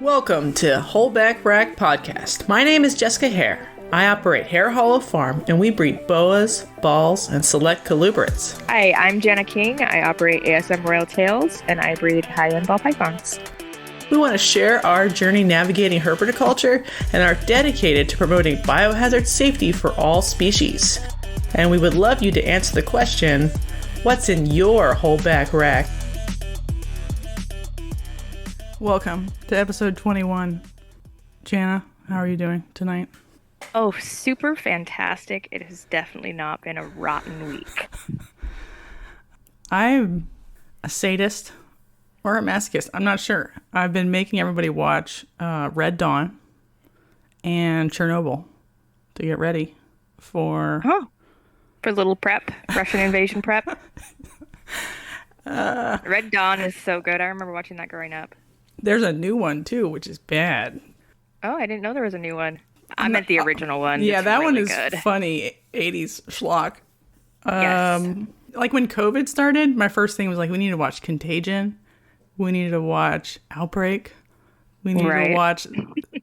Welcome to Holdback Rack Podcast. My name is Jessica Hare. I operate Hare Hollow Farm, and we breed boas, balls, and select colubrids. Hi, I'm Jana King. I operate ASM Royal Tails, and I breed high-end ball pythons. We want to share our journey navigating herpetoculture and are dedicated to promoting biohazard safety for all species. And we would love you to answer the question, what's in your holdback rack? Welcome to episode 21. Jana, how are you doing tonight? Oh, super fantastic. It has definitely not been a rotten week. I'm a sadist or a masochist. I'm not sure. I've been making everybody watch Red Dawn and Chernobyl to get ready for... For little prep, Russian invasion prep. Red Dawn is so good. I remember watching that growing up. There's a new one, too, which is bad. Oh, I didn't know there was a new one. I meant the original one. Yeah, it's that really one is good. funny, 80s schlock. Yes. Like when COVID started, my first thing was like, we need to watch Contagion. We needed to watch Outbreak. We need to watch...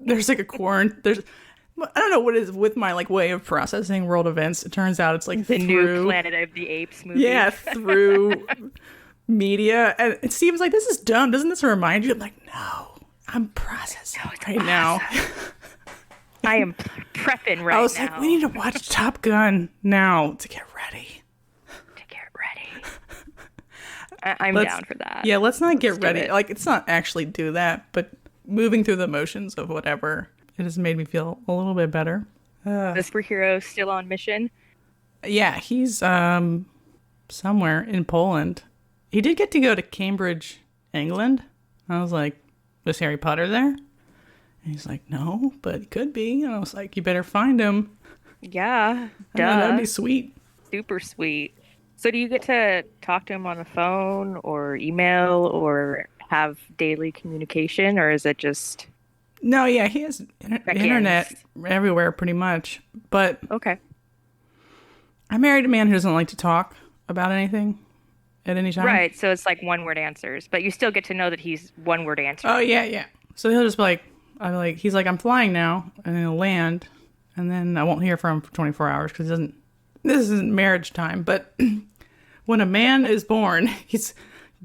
There's like a quarantine... I don't know what is with my like way of processing world events. It turns out it's like the new Planet of the Apes movie. Yeah, through media. And it seems like this is dumb. Doesn't this remind you? I'm like, no, I'm processing now. I am prepping right now. I was like, we need to watch Top Gun now to get ready. I'm down for that. Yeah, let's not get ready. Like, it's not actually do that, but moving through the motions of whatever. It has made me feel a little bit better. The superhero still on mission? Yeah, he's somewhere in Poland. He did get to go to Cambridge, England. I was like, was Harry Potter there? And he's like, no, but he could be. And I was like, you better find him. Yeah, duh. That'd be sweet. Super sweet. So do you get to talk to him on the phone or email or have daily communication, or is it just... No, yeah, he has internet everywhere pretty much. But okay, I married a man who doesn't like to talk about anything at any time. Right, so it's like one-word answers, but you still get to know that he's one-word answering. Oh, yeah. So he'll just be like, he's like, I'm flying now, and then he'll land, and then I won't hear from him for 24 hours because this isn't marriage time. But when a man is born,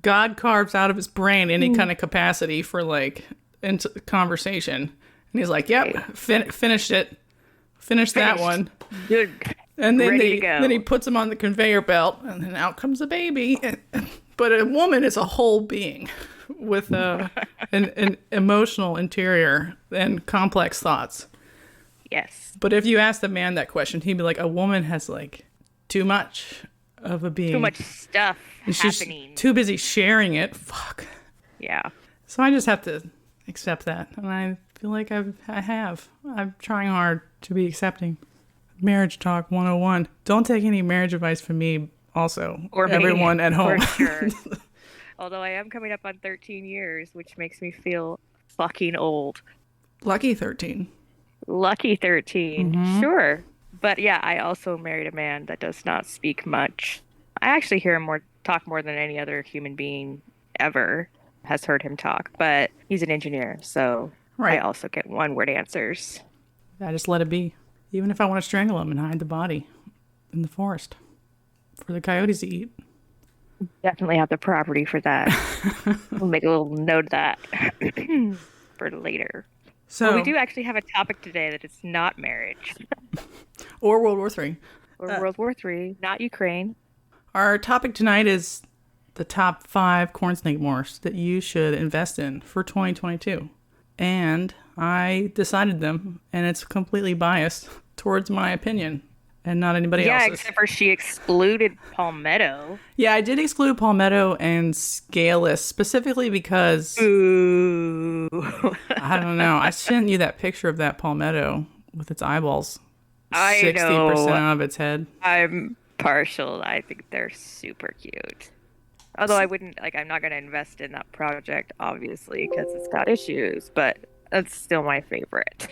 God carves out of his brain any kind of capacity for like... into conversation, and he's like, yep, finished it. Finished that one. Good. And then Ready to go. Then he puts him on the conveyor belt, and then out comes the baby. But a woman is a whole being with an emotional interior and complex thoughts. Yes. But if you ask the man that question, he'd be like, a woman has like too much of a being. Too much stuff and happening. She's too busy sharing it. Fuck. Yeah. So I just have to accept that, and I feel like I have. I'm trying hard to be accepting. Marriage Talk 101. Don't take any marriage advice from me, also, or everyone at home. For sure. Although I am coming up on 13 years, which makes me feel fucking old. Lucky 13. Lucky 13. Mm-hmm. Sure. But yeah, I also married a man that does not speak much. I actually hear him talk more than any other human being ever has heard him talk, but he's an engineer, so I also get one-word answers. I just let it be. Even if I want to strangle him and hide the body in the forest for the coyotes to eat. Definitely have the property for that. We'll make a little note of that for later. So we do actually have a topic today that it's not marriage. Or World War III. Or World War III, not Ukraine. Our topic tonight is the top 5 corn snake morphs that you should invest in for 2022. And I decided them, and it's completely biased towards my opinion and not anybody else's. Yeah, except for she excluded Palmetto. Yeah, I did exclude Palmetto and Scaleless specifically because... Ooh. I don't know. I sent you that picture of that Palmetto with its eyeballs. I 60% of its head. I'm partial. I think they're super cute. Although I'm not going to invest in that project, obviously, because it's got issues, but that's still my favorite.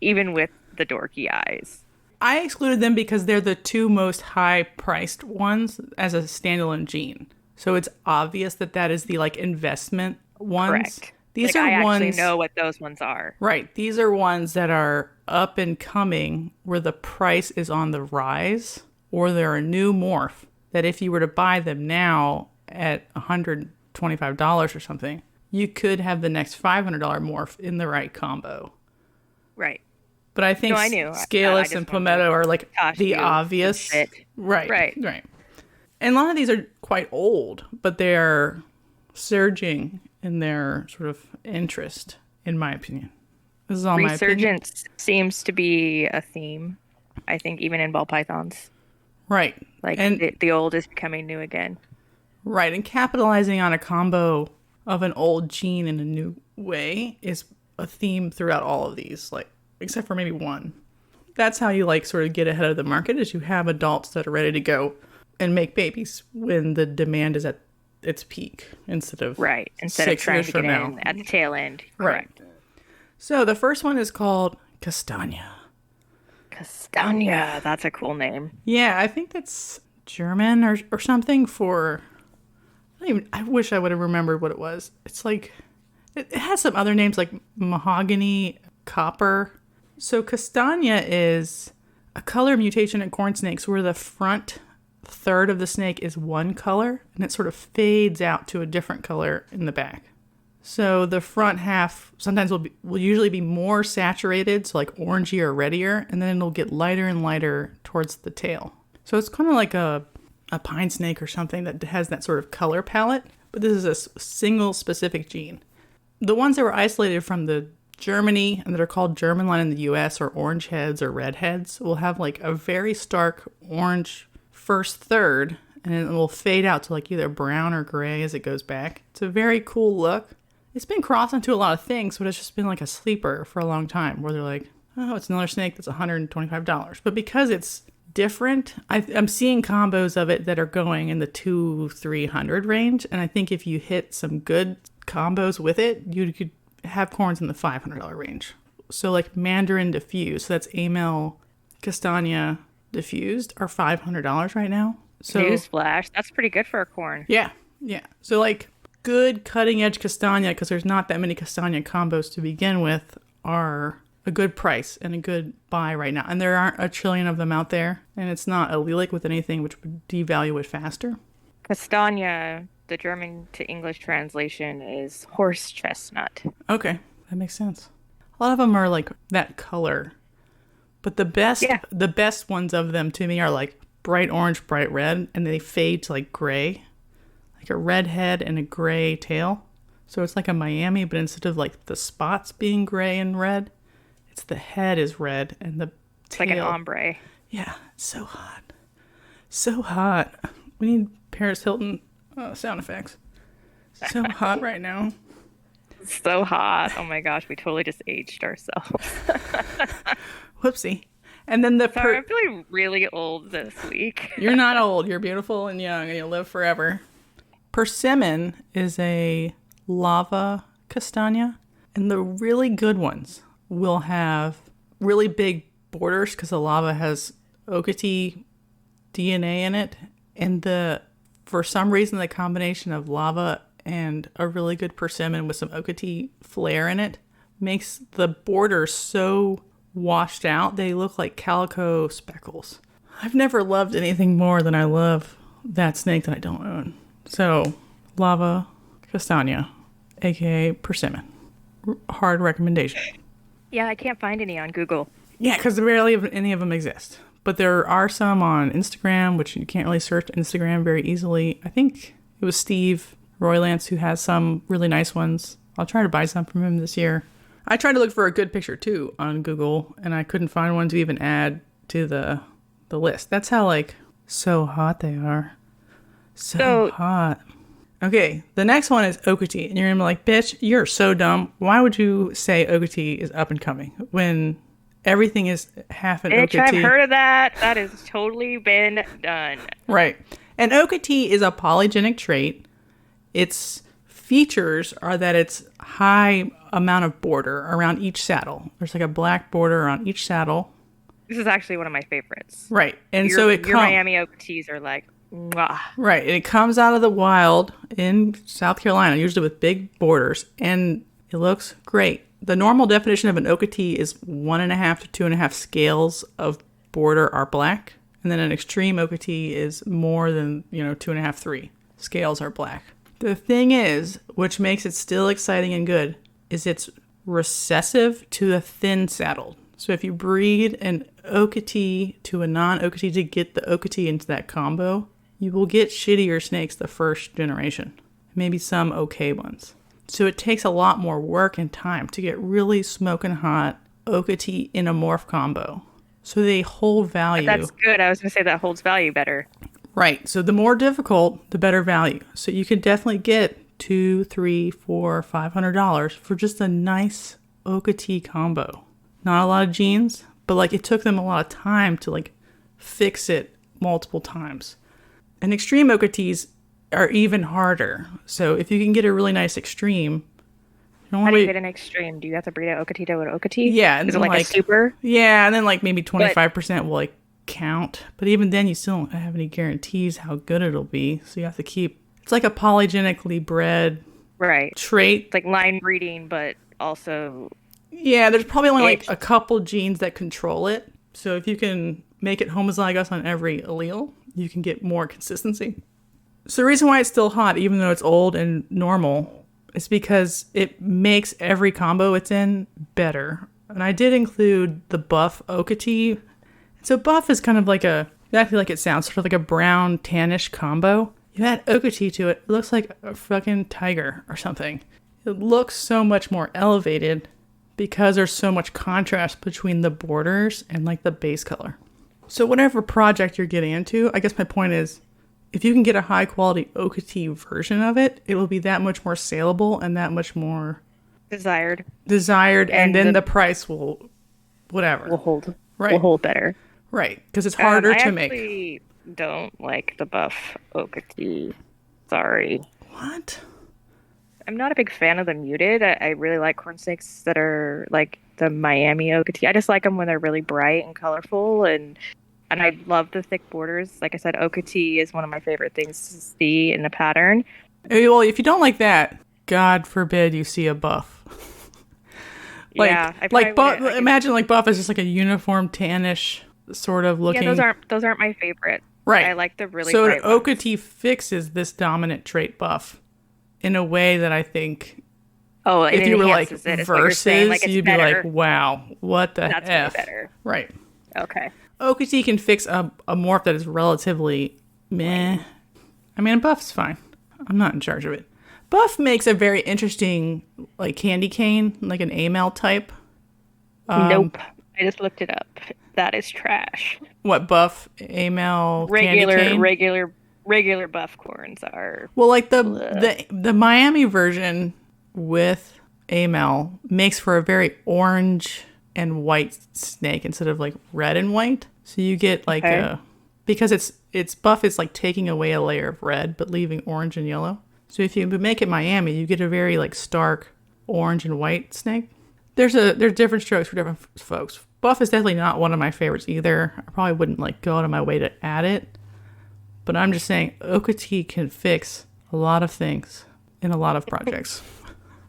Even with the dorky eyes. I excluded them because they're the 2 most high-priced ones as a standalone gene. So it's obvious that is the, investment ones. Correct. These Like are I actually ones, know what those ones are. right? These are ones that are up and coming where the price is on the rise, or they're a new morph that if you were to buy them now at $125 or something, you could have the next $500 morph in the right combo. Right. But I think No, I knew that. I Scaleless and just wanted to Palmetto are like toss the you some obvious. shit. Right. Right. Right. And a lot of these are quite old, but they're surging in their sort of interest, in my opinion. This is all my opinion. Resurgence seems to be a theme, I think, even in ball pythons. Right. Like And the old is becoming new again. right. And capitalizing on a combo of an old gene in a new way is a theme throughout all of these, like, except for maybe one. That's how you like sort of get ahead of the market, is you have adults that are ready to go and make babies when the demand is at its peak instead of Right. Instead of 6 trying years to from get now. in at the tail end. Right. Correct. So the first one is called Kastanie. Castania. That's a cool name. Yeah, I think that's German or something for. I wish I would have remembered what it was. It's like it has some other names like mahogany, copper. So Castania is a color mutation in corn snakes where the front third of the snake is one color and it sort of fades out to a different color in the back. So the front half sometimes will usually be more saturated, so like orangey or reddier, and then it'll get lighter and lighter towards the tail. So it's kind of like a pine snake or something that has that sort of color palette, but this is a single specific gene. The ones that were isolated from the Germany and that are called German line in the US, or orange heads or red heads, will have like a very stark orange first third, and it will fade out to like either brown or gray as it goes back. It's a very cool look. It's been crossed into a lot of things, but it's just been like a sleeper for a long time where they're like, oh, it's another snake that's $125. But because it's different, I'm seeing combos of it that are going in the $200-300 range. And I think if you hit some good combos with it, you could have corns in the $500 range. So like Mandarin diffused, so that's Amel Castania diffused, are $500 right now. So Newsflash. That's pretty good for a corn. yeah. So like good cutting edge Kastania, because there's not that many Kastania combos to begin with, are a good price and a good buy right now. And there aren't a trillion of them out there, and it's not allelic with anything, which would devalue it faster. Castania, the German to English translation is horse chestnut. Okay, that makes sense. A lot of them are like that color, but the best ones of them to me are like bright orange, bright red, and they fade to like gray, like a red head and a gray tail. So it's like a Miami, but instead of like the spots being gray and red, it's the head is red and the It's tail. like an ombre. Yeah, so hot. So hot. We need Paris Hilton sound effects. So hot right now. So hot. Oh my gosh, we totally just aged ourselves. Whoopsie. And then Sorry, I'm feeling really old this week. You're not old. You're beautiful and young, and you'll live forever. Persimmon is a lava castania, and the really good ones will have really big borders because the lava has Okeetee DNA in it, and for some reason the combination of lava and a really good persimmon with some Okeetee flair in it makes the borders so washed out they look like calico speckles. I've never loved anything more than I love that snake that I don't own. So lava castania, aka persimmon. Hard recommendation. Yeah, I can't find any on Google. Yeah, because barely any of them exist. But there are some on Instagram, which you can't really search Instagram very easily. I think it was Steve Roylance who has some really nice ones. I'll try to buy some from him this year. I tried to look for a good picture too on Google, and I couldn't find one to even add to the list. That's how like so hot they are. So hot. Okay, the next one is Okeetee, and you're gonna be like, bitch, you're so dumb. Why would you say Okeetee is up and coming when everything is half an Bitch, Okeetee? I've heard of that. That has totally been done. Right. And Okeetee is a polygenic trait. Its features are that it's high amount of border around each saddle. There's like a black border on each saddle. This is actually one of my favorites. Right. And your Miami Okeetees are like, mwah. Right. And it comes out of the wild in South Carolina, usually with big borders. And It looks great. The normal definition of an Okeetee is 1.5 to 2.5 scales of border are black. And then an extreme Okeetee is more than, 2.5, 3 scales are black. The thing is, which makes it still exciting and good, is it's recessive to the thin saddle. So if you breed an Okeetee to a non-Okeetee to get the Okeetee into that combo, you will get shittier snakes the first generation. Maybe some okay ones. So it takes a lot more work and time to get really smoking hot Okeetee in a morph combo. So they hold value. That's good. I was going to say that holds value better. Right. So the more difficult, the better value. So you can definitely get $200, $300, $400, $500 for just a nice Okeetee combo. Not a lot of genes, but like it took them a lot of time to like fix it multiple times. And extreme Okeetees are even harder. So if you can get a really nice extreme, how do you get an extreme? Do you have to breed an Okeetee to an Okeetee? Yeah. Is it like a super? Yeah, and then like maybe 25% will like count. But even then you still don't have any guarantees how good it'll be. So you have to keep, it's like a polygenically bred trait. It's like line breeding, but also... Yeah, there's probably only like a couple genes that control it. So if you can make it homozygous on every allele, you can get more consistency. So the reason why it's still hot, even though it's old and normal, is because it makes every combo it's in better. And I did include the buff Okeetee. So buff is kind of like exactly like it sounds, sort of like a brown tannish combo. You add Okeetee to it, it looks like a fucking tiger or something. It looks so much more elevated because there's so much contrast between the borders and like the base color. So whatever project you're getting into, I guess my point is, if you can get a high quality Okeetee version of it, it will be that much more saleable and that much more desired, and then the price will hold better. Right, because it's harder to make. I actually don't like the buff Okeetee. Sorry. What? I'm not a big fan of the muted. I really like corn snakes that are like the Miami Okeetee. I just like them when they're really bright and colorful, and I love the thick borders. Like I said, Okeetee is one of my favorite things to see in a pattern. Well, if you don't like that, God forbid you see a buff. Imagine like buff is just like a uniform tannish sort of looking. Yeah, those aren't my favorite. Right. I like the really so bright an Okeetee fixes this dominant trait buff in a way that I think. Oh, if you were like versus, like you'd be like, wow, what the That's F? Way better. Right. Okay. Okeetee can fix a morph that is relatively meh. I mean, buff's fine. I'm not in charge of it. Buff makes a very interesting, like, candy cane, like an AML type. Nope. I just looked it up. That is trash. What, buff, AML, candy cane? Regular buff corns are... Well, like, the Miami version with AML makes for a very orange and white snake instead of, like, red and white. So you get, like, because it's buff is, like, taking away a layer of red, but leaving orange and yellow. So if you make it Miami, you get a very like stark orange and white snake. There's different strokes for different folks. Buff is definitely not one of my favorites either. I probably wouldn't like go out of my way to add it. But I'm just saying Okeetee can fix a lot of things in a lot of projects.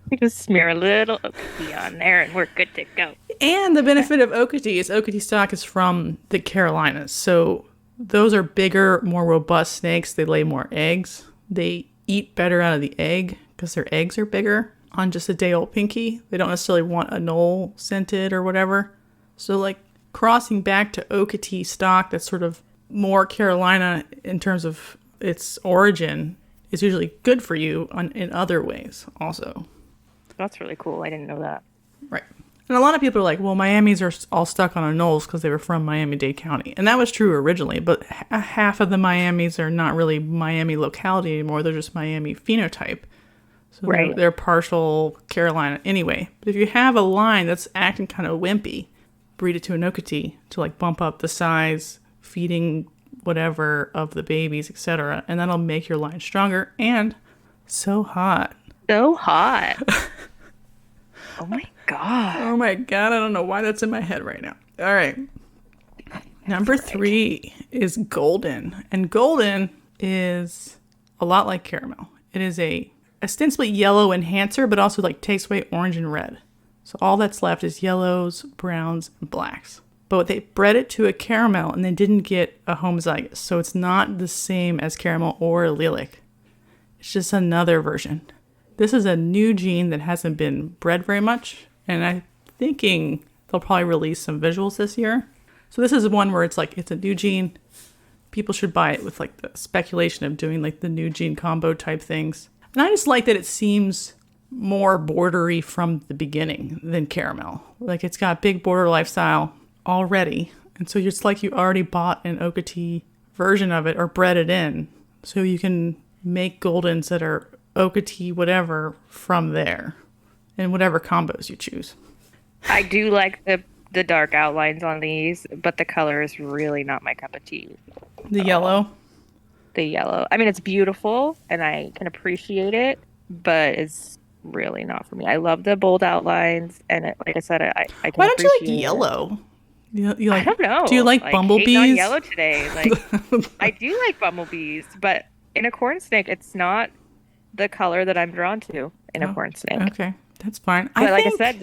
You just smear a little Okeetee on there and we're good to go. And the benefit of Okeetee is Okeetee stock is from the Carolinas. So those are bigger, more robust snakes. They lay more eggs. They eat better out of the egg because their eggs are bigger on just a day old pinky. They don't necessarily want a knoll scented or whatever. So like crossing back to Okeetee stock that's sort of more Carolina in terms of its origin is usually good for you in other ways also. That's really cool. I didn't know that. Right. And a lot of people are like, well, Miamis are all stuck on a knolls because they were from Miami-Dade County. And that was true originally, but half of the Miamis are not really Miami locality anymore. They're just Miami phenotype. So they're partial Carolina anyway. But if you have a line that's acting kind of wimpy, breed it to an Okeetee to like bump up the size, feeding whatever of the babies, etc. And that'll make your line stronger and so hot. So hot. Oh my God. Oh my God. I don't know why that's in my head right now. All right. Number 3 is golden. And golden is a lot like caramel. It is a ostensibly yellow enhancer, but also like takes away orange and red. So all that's left is yellows, browns, and blacks. But they bred it to a caramel and they didn't get a homozygous. So it's not the same as caramel or allelic. It's just another version. This is a new gene that hasn't been bred very much. And I'm thinking they'll probably release some visuals this year. So this is one where it's like, it's a new gene. People should buy it with like the speculation of doing like the new gene combo type things. And I just like that it seems more bordery from the beginning than caramel. Like it's got big border lifestyle already. And so it's like you already bought an Okeetee version of it or bred it in. So you can make Goldens that are Okeetee whatever from there and whatever combos you choose. I do like the dark outlines on these, but the color is really not my cup of tea. The yellow? The yellow. I mean, it's beautiful and I can appreciate it, but it's really not for me. I love the bold outlines and like I said, I can Why don't you like appreciate yellow? You like, I don't know. Do you like bumblebees? Hating on yellow today. Like I do like bumblebees, but in a corn snake, it's not the color that I'm drawn to in a corn snake. Okay, that's fine. But I said,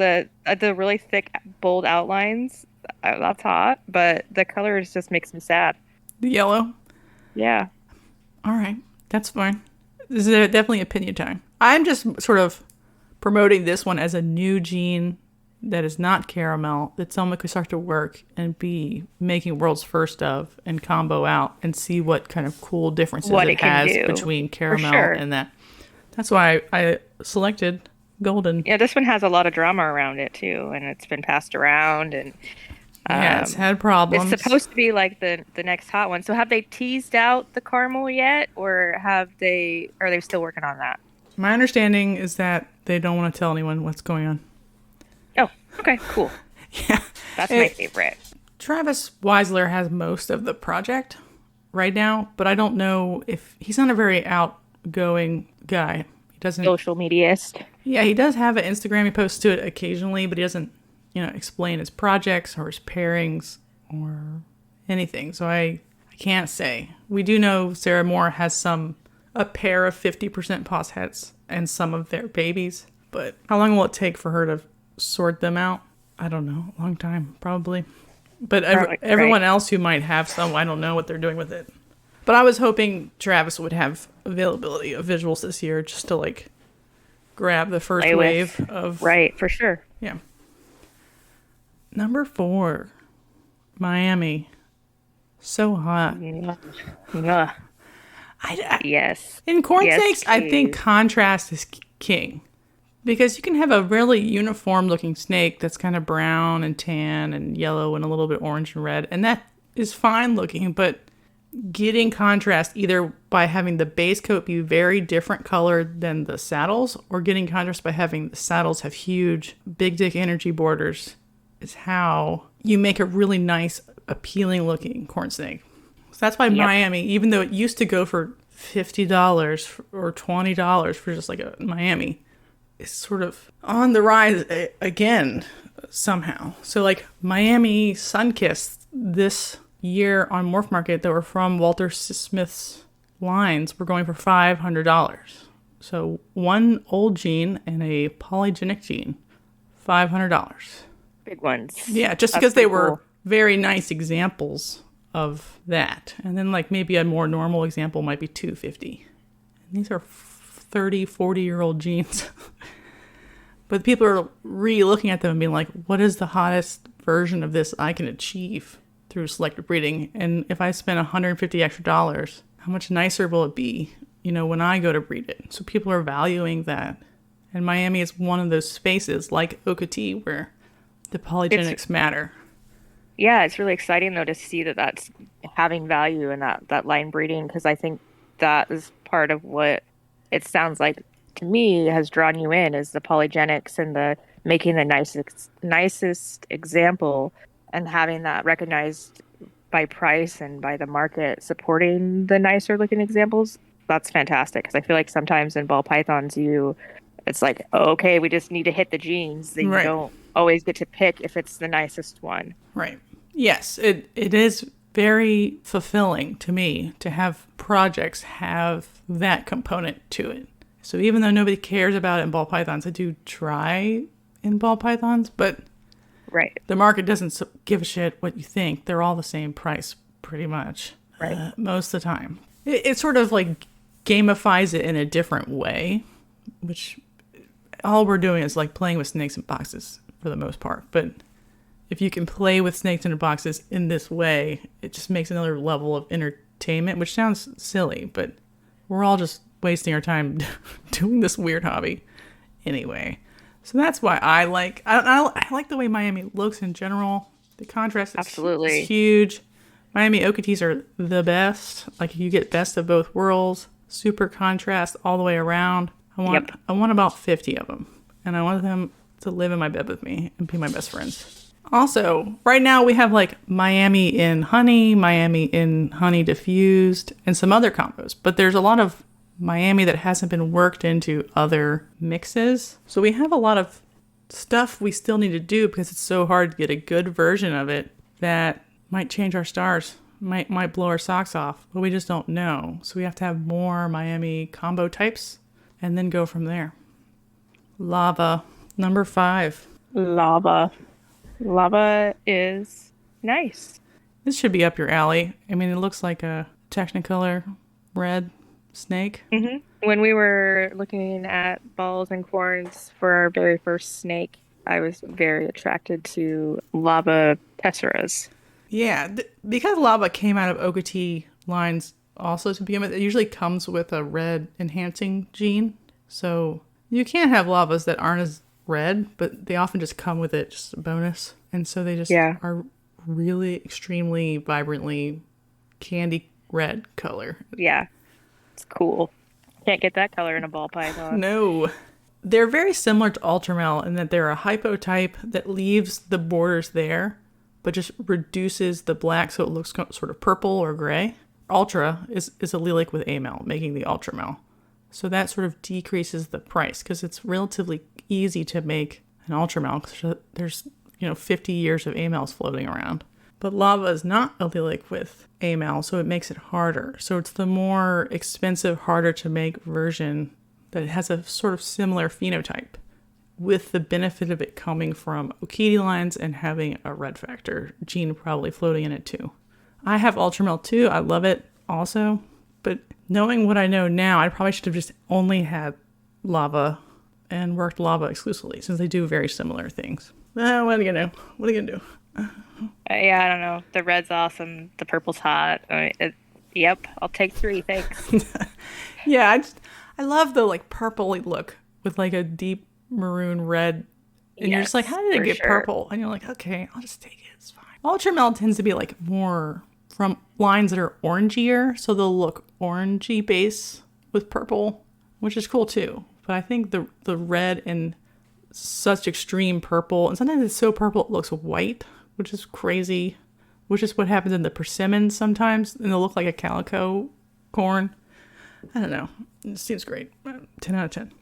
the really thick, bold outlines, that's hot, but the colors just makes me sad. The yellow? Yeah. All right, that's fine. This is definitely opinion time. I'm just sort of promoting this one as a new gene that is not caramel, that someone could start to work and be making world's first of and combo out and see what kind of cool differences it has between caramel and that. That's why I selected Golden. Yeah, this one has a lot of drama around it too, and it's been passed around and yeah, it's had problems. It's supposed to be like the next hot one. So have they teased out the caramel yet, or are they still working on that? My understanding is that they don't want to tell anyone what's going on. Oh, okay, cool. Yeah. That's my favorite. Travis Weisler has most of the project right now, but I don't know if he's not a very outgoing guy. He doesn't social mediaist. Yeah, he does have an Instagram. He posts to it occasionally, but he doesn't, explain his projects or his pairings or anything. So I can't say. We do know Sarah Moore has a pair of 50% pos hets and some of their babies, but how long will it take for her to sort them out? I don't know. A long time, probably. But everyone else who might have some, I don't know what they're doing with it. But I was hoping Travis would have availability of visuals this year just to grab the first wave of... Right, for sure. Yeah. Number 4, Miami. So hot. Yes. In corn snakes, I think contrast is king. Because you can have a really uniform looking snake that's kind of brown and tan and yellow and a little bit orange and red. And that is fine looking, but getting contrast either by having the base coat be very different colored than the saddles, or getting contrast by having the saddles have huge big dick energy borders is how you make a really nice, appealing looking corn snake. So that's why Miami, even though it used to go for $50 or $20 for just like a Miami, is sort of on the rise again somehow. So Miami Sunkissed this year on Morphmarket that were from Walter Smith's lines were going for $500. So one old gene and a polygenic gene, $500. Big ones. Yeah, just because they were very nice examples of that. And then maybe a more normal example might be $250. And these are 30, 40-year-old genes. But people are re-looking at them and being like, what is the hottest version of this I can achieve through selective breeding? And if I spend $150 extra, how much nicer will it be, when I go to breed it? So people are valuing that. And Miami is one of those spaces like Okeetee where the polygenics matter. Yeah, it's really exciting though to see that that's having value in that line breeding, because I think that is part of what it sounds like to me has drawn you in, is the polygenics and the making the nicest example and having that recognized by price and by the market supporting the nicer looking examples. That's fantastic, because I feel like sometimes in ball pythons it's like, oh, okay, we just need to hit the genes. You don't always get to pick if it's the nicest one. Right. Yes, it is very fulfilling to me to have projects have that component to it. So even though nobody cares about it in ball pythons, I do try in ball pythons, but Right. the market doesn't give a shit what you think. They're all the same price, pretty much, Right. most of the time. It sort of like gamifies it in a different way, which all we're doing is like playing with snakes in boxes for the most part. But if you can play with snakes in boxes in this way, it just makes another level of entertainment, which sounds silly, but we're all just wasting our time doing this weird hobby anyway. So that's why I like the way Miami looks in general. The contrast Absolutely. is huge. Miami Okeetees are the best. Like you get best of both worlds. Super contrast all the way around. I want about 50 of them. And I want them to live in my bed with me and be my best friends. Also, right now we have like Miami in honey diffused, and some other combos. But there's a lot of Miami that hasn't been worked into other mixes. So we have a lot of stuff we still need to do because it's so hard to get a good version of it that might change our stars, might blow our socks off, but we just don't know. So we have to have more Miami combo types and then go from there. Lava, number 5. Lava is nice. This should be up your alley. I mean, it looks like a Technicolor red snake. Mm-hmm. When we were looking at balls and corns for our very first snake, I was very attracted to lava tesseras. Yeah, because lava came out of Okeetee lines also to begin with, it usually comes with a red enhancing gene. So you can have lavas that aren't as red, but they often just come with it, just a bonus. And so they just are really extremely vibrantly candy red color. Yeah, it's cool. Can't get that color in a ball python. No. They're very similar to Ultramel in that they're a hypotype that leaves the borders there, but just reduces the black so it looks sort of purple or gray. Ultra is allelic with amel, making the Ultramel. So that sort of decreases the price because it's relatively easy to make an Ultramel because there's 50 years of amels floating around. But lava is not allelic with amel, so it makes it harder. So it's the more expensive, harder to make version that has a sort of similar phenotype, with the benefit of it coming from Okeetee lines and having a red factor gene probably floating in it too. I have Ultramel too. I love it also. But knowing what I know now, I probably should have just only had lava and worked lava exclusively since they do very similar things. What are you going to do? Yeah, I don't know. The red's awesome. The purple's hot. Yep, I'll take 3, thanks. Yeah, I love the like purpley look with like a deep maroon red. And you're just like, how did it get purple? And you're like, okay, I'll just take it. It's fine. Ultramel tends to be like more from lines that are orangier. So they'll look orangey base with purple, which is cool too. But I think the red and such extreme purple, and sometimes it's so purple it looks white, which is crazy, which is what happens in the persimmons sometimes, and they'll look like a calico corn. I don't know. It seems great. 10 out of 10.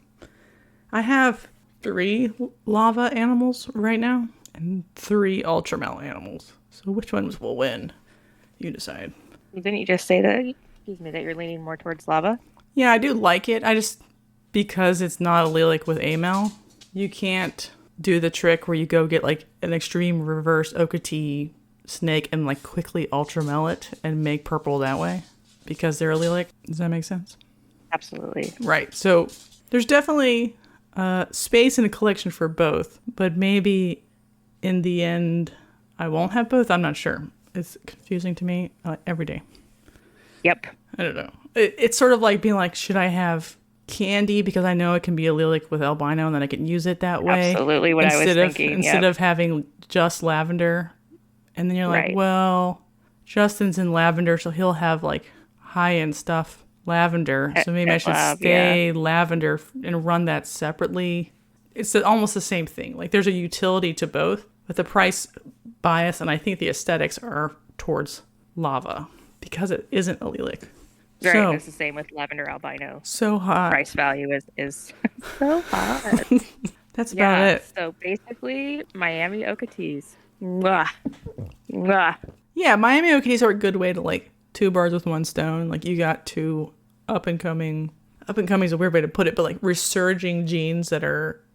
I have 3 lava animals right now and 3 Ultramel animals. So which ones will win? You decide. Didn't you just say that? That you're leaning more towards lava? Yeah, I do like it. I just, because it's not allelic with amel, you can't do the trick where you go get like an extreme reverse Okeetee snake and like quickly Ultramel it and make purple that way because they're allelic. Does that make sense? Absolutely. Right. So there's definitely space in the collection for both, but maybe in the end I won't have both. I'm not sure. It's confusing to me every day. Yep. I don't know. It's sort of like being like, should I have candy because I know it can be allelic with albino and then I can use it that way? Absolutely what I was thinking. Instead of having just lavender. And then you're like, well, Justin's in lavender, so he'll have like high-end stuff lavender. So maybe I should stay lavender and run that separately. It's almost the same thing. Like there's a utility to both, but the price bias and I think the aesthetics are towards lava because it isn't allelic. Right, so, it's the same with lavender albino. So hot. Price value is so hot. That's about it. So basically, Miami Okeetees. Mwah. Mwah. Yeah, Miami Okeetees are a good way to like 2 birds with 1 stone. Like you got 2 up and coming up and coming is a weird way to put it, but like resurging genes that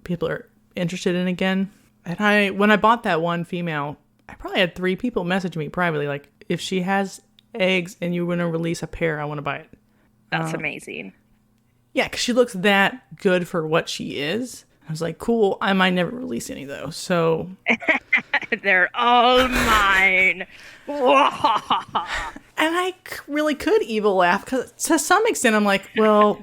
people are interested in again. And when I bought that one female, I probably had 3 people message me privately, like, if she has eggs and you're going to release a pair, I want to buy it. That's amazing. Yeah, because she looks that good for what she is. I was like, cool, I might never release any though. So they're all mine. And I really could evil laugh, because to some extent I'm like, well,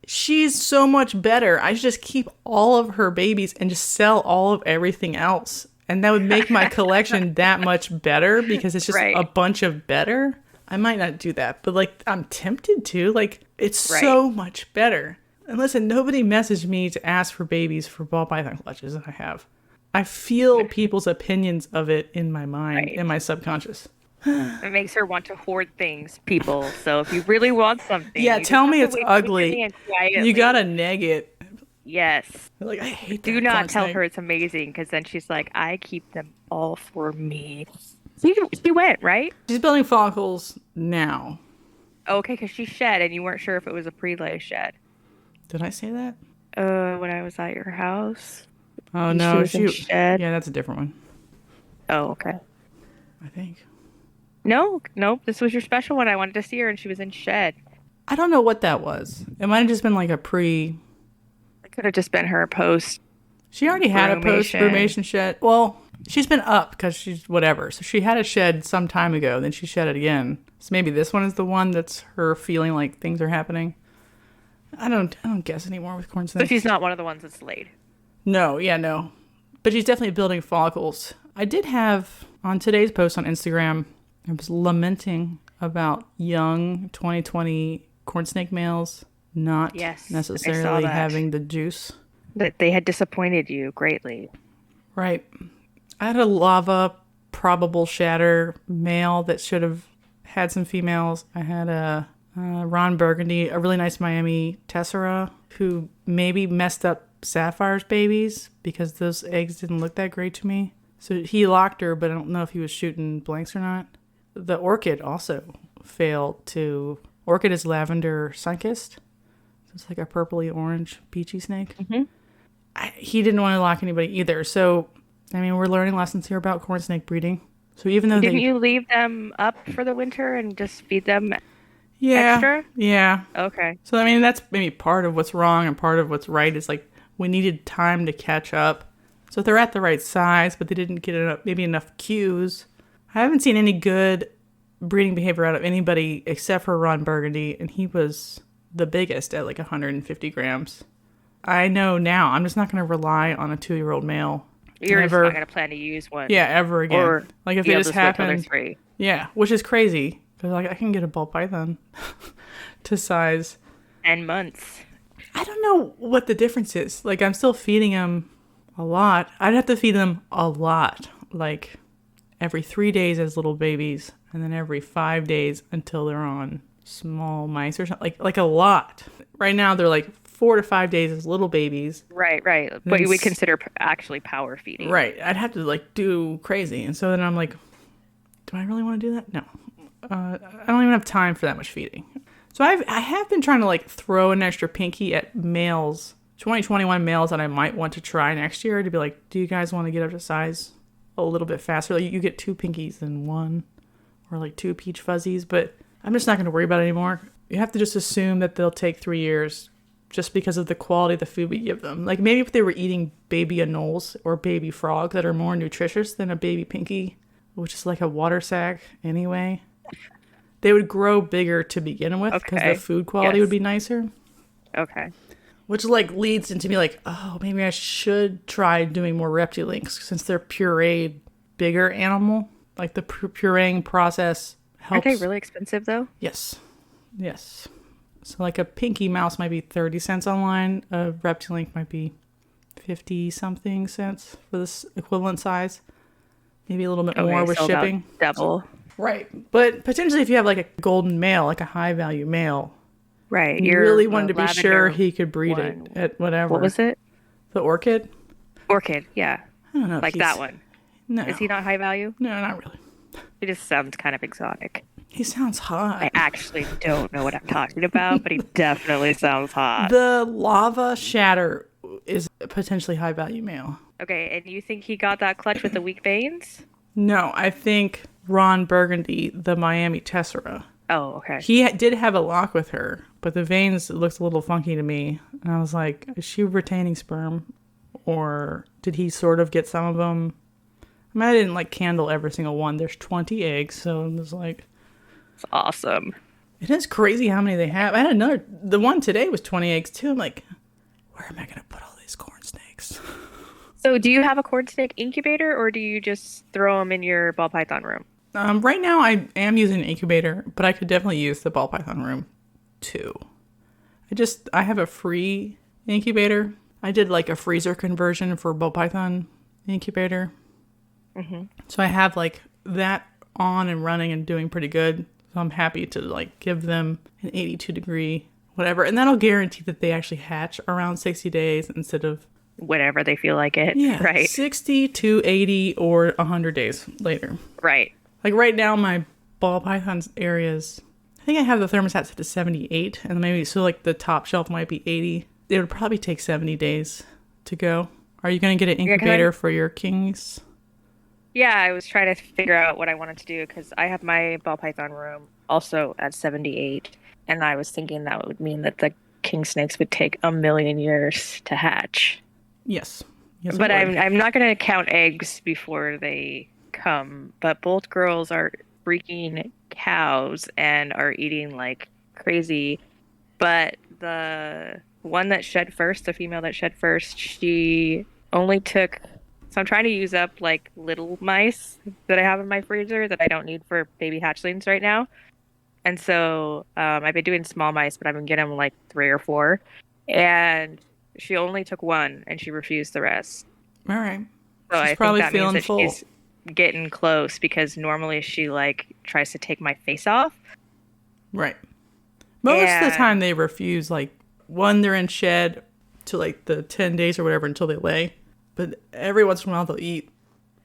she's so much better. I should just keep all of her babies and just sell all of everything else. And that would make my collection that much better, because it's just a bunch of better. I might not do that, but like, I'm tempted to. Like, it's so much better. And listen, nobody messaged me to ask for babies for ball python clutches that I have. I feel people's opinions of it in my mind, in my subconscious. It makes her want to hoard things, people. So if you really want something, tell me it's ugly. You gotta neg it. Yes. Like, I hate that. Do not tell her it's amazing, because then she's like, I keep them all for me. She went, right? She's building follicles now. Okay, because she shed, and you weren't sure if it was a pre-lay shed. Did I say that? When I was at your house. Oh no, she shed. Yeah, that's a different one. Oh, okay. I think. No, this was your special one. I wanted to see her, and she was in shed. I don't know what that was. It might have just been like a pre. It could have just been her post. She already had a post-brumation shed. Well, she's been up because she's whatever. So she had a shed some time ago, then she shed it again. So maybe this one is the one that's her feeling like things are happening. I don't guess anymore with corn snakes. So she's not one of the ones that's laid. No. But she's definitely building follicles. I did have, on today's post on Instagram, I was lamenting about young 2020 corn snake males not necessarily having the juice. That they had disappointed you greatly. Right. I had a lava probable shatter male that should have had some females. I had a Ron Burgundy, a really nice Miami Tessera, who maybe messed up Sapphire's babies because those eggs didn't look that great to me. So he locked her, but I don't know if he was shooting blanks or not. The orchid also failed to... Orchid is lavender sunkissed. So it's like a purpley orange peachy snake. Mm-hmm. He didn't want to lock anybody either. So, I mean, we're learning lessons here about corn snake breeding. So even though Didn't you leave them up for the winter and just feed them extra? Yeah. Okay. So, I mean, that's maybe part of what's wrong, and part of what's right is like we needed time to catch up. So they're at the right size, but they didn't get enough cues. I haven't seen any good breeding behavior out of anybody except for Ron Burgundy, and he was the biggest at like 150 grams. I know now I'm just not going to rely on a 2-year-old male. You're just not going to plan to use one. Yeah, ever again. Or like if it just happens. Yeah, which is crazy. Because like I can get a ball python to size. 10 months. I don't know what the difference is. Like I'm still feeding him a lot. I'd have to feed them a lot. Like every 3 days as little babies. And then every 5 days until they're on small mice or something. Like a lot. Right now they're like 4 to 5 days as little babies. Right. But you would consider actually power feeding. Right. I'd have to like do crazy. And so then I'm like, do I really want to do that? No. I don't even have time for that much feeding. So I have been trying to like throw an extra pinky at males, 2021 males that I might want to try next year to be like, do you guys want to get up to size a little bit faster? Like you get 2 pinkies than 1 or like 2 peach fuzzies, but I'm just not going to worry about it anymore. You have to just assume that they'll take 3 years just because of the quality of the food we give them. Like maybe if they were eating baby anoles or baby frogs that are more nutritious than a baby pinky, which is like a water sack anyway, they would grow bigger to begin with because the food quality would be nicer. Okay. Which like leads into me like, oh, maybe I should try doing more reptilinks since they're pureed bigger animal. Like the pureeing process helps. Aren't they really expensive though? Yes. So like a pinky mouse might be 30 cents online. A reptilink might be 50 something cents for this equivalent size. Maybe a little bit more with shipping. Double. Right. But potentially if you have like a golden male, like a high value male. Right. You really wanted to be sure he could breed it at whatever. What was it? The orchid? Orchid, yeah. I don't know. Like that one. No. Is he not high value? No, not really. He just sounds kind of exotic. He sounds hot. I actually don't know what I'm talking about, but he definitely sounds hot. The lava Shatter is a potentially high value male. Okay, and you think he got that clutch with the weak veins? No, I think Ron Burgundy, the Miami Tessera. Oh, okay. He did have a lock with her, but the veins looked a little funky to me. And I was like, is she retaining sperm? Or did he sort of get some of them? I mean, I didn't like candle every single one. There's 20 eggs, so it was like... It's awesome. It is crazy how many they have. I had another... The one today was 20 eggs, too. I'm like, where am I going to put all these corn snakes? So do you have a corn snake incubator, or do you just throw them in your ball python room? Right now, I am using an incubator, but I could definitely use the ball python room, too. I have a free incubator. I did like a freezer conversion for ball python incubator. Mm-hmm. So I have like that on and running and doing pretty good. So I'm happy to like give them an 82 degree whatever. And that'll guarantee that they actually hatch around 60 days instead of... Whenever they feel like it. Yeah, Right. 60 to 80 or 100 days later. Right. Like right now, my ball pythons areas, I think I have the thermostat set to 78, and maybe so like the top shelf might be 80. It would probably take 70 days to go. Are you going to get an incubator for your kings? Yeah, I was trying to figure out what I wanted to do because I have my ball python room also at 78, and I was thinking that would mean that the king snakes would take a million years to hatch. Yes. Yes, But I'm not going to count eggs before they come. But both girls are freaking cows and are eating like crazy. But the one that shed first, the female that shed first, she only took... So I'm trying to use up like little mice that I have in my freezer that I don't need for baby hatchlings right now. And so I've been doing small mice, but I've been getting them like 3 or 4. And she only took one and she refused the rest. All right. So She's I probably think that feeling means that full. she's getting close because normally she like tries to take my face off. Right. Most of the And- time they refuse, like, one, they're in shed to like the 10 days or whatever until they lay. But every once in a while they'll eat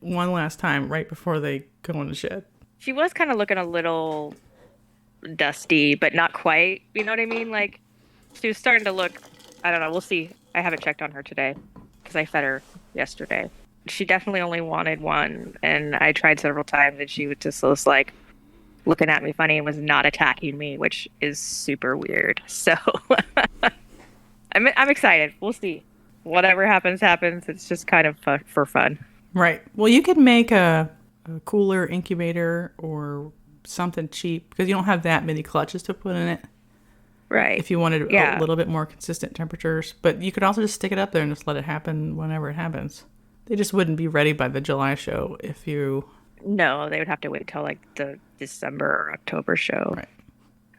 one last time right before they go in the shed. She was kind of looking a little dusty, but not quite. You know what I mean? Like she was starting to look, I don't know. We'll see. I haven't checked on her today because I fed her yesterday. She definitely only wanted one. And I tried several times and she was like looking at me funny and was not attacking me, which is super weird. So I'm excited. We'll see. Whatever happens, happens. It's just kind of for fun. Right. Well, you could make a cooler incubator or something cheap because you don't have that many clutches to put in it. Right. If you wanted Yeah. a little bit more consistent temperatures. But you could also just stick it up there and just let it happen whenever it happens. They just wouldn't be ready by the July show if you... No, they would have to wait till like the December or October show. Right.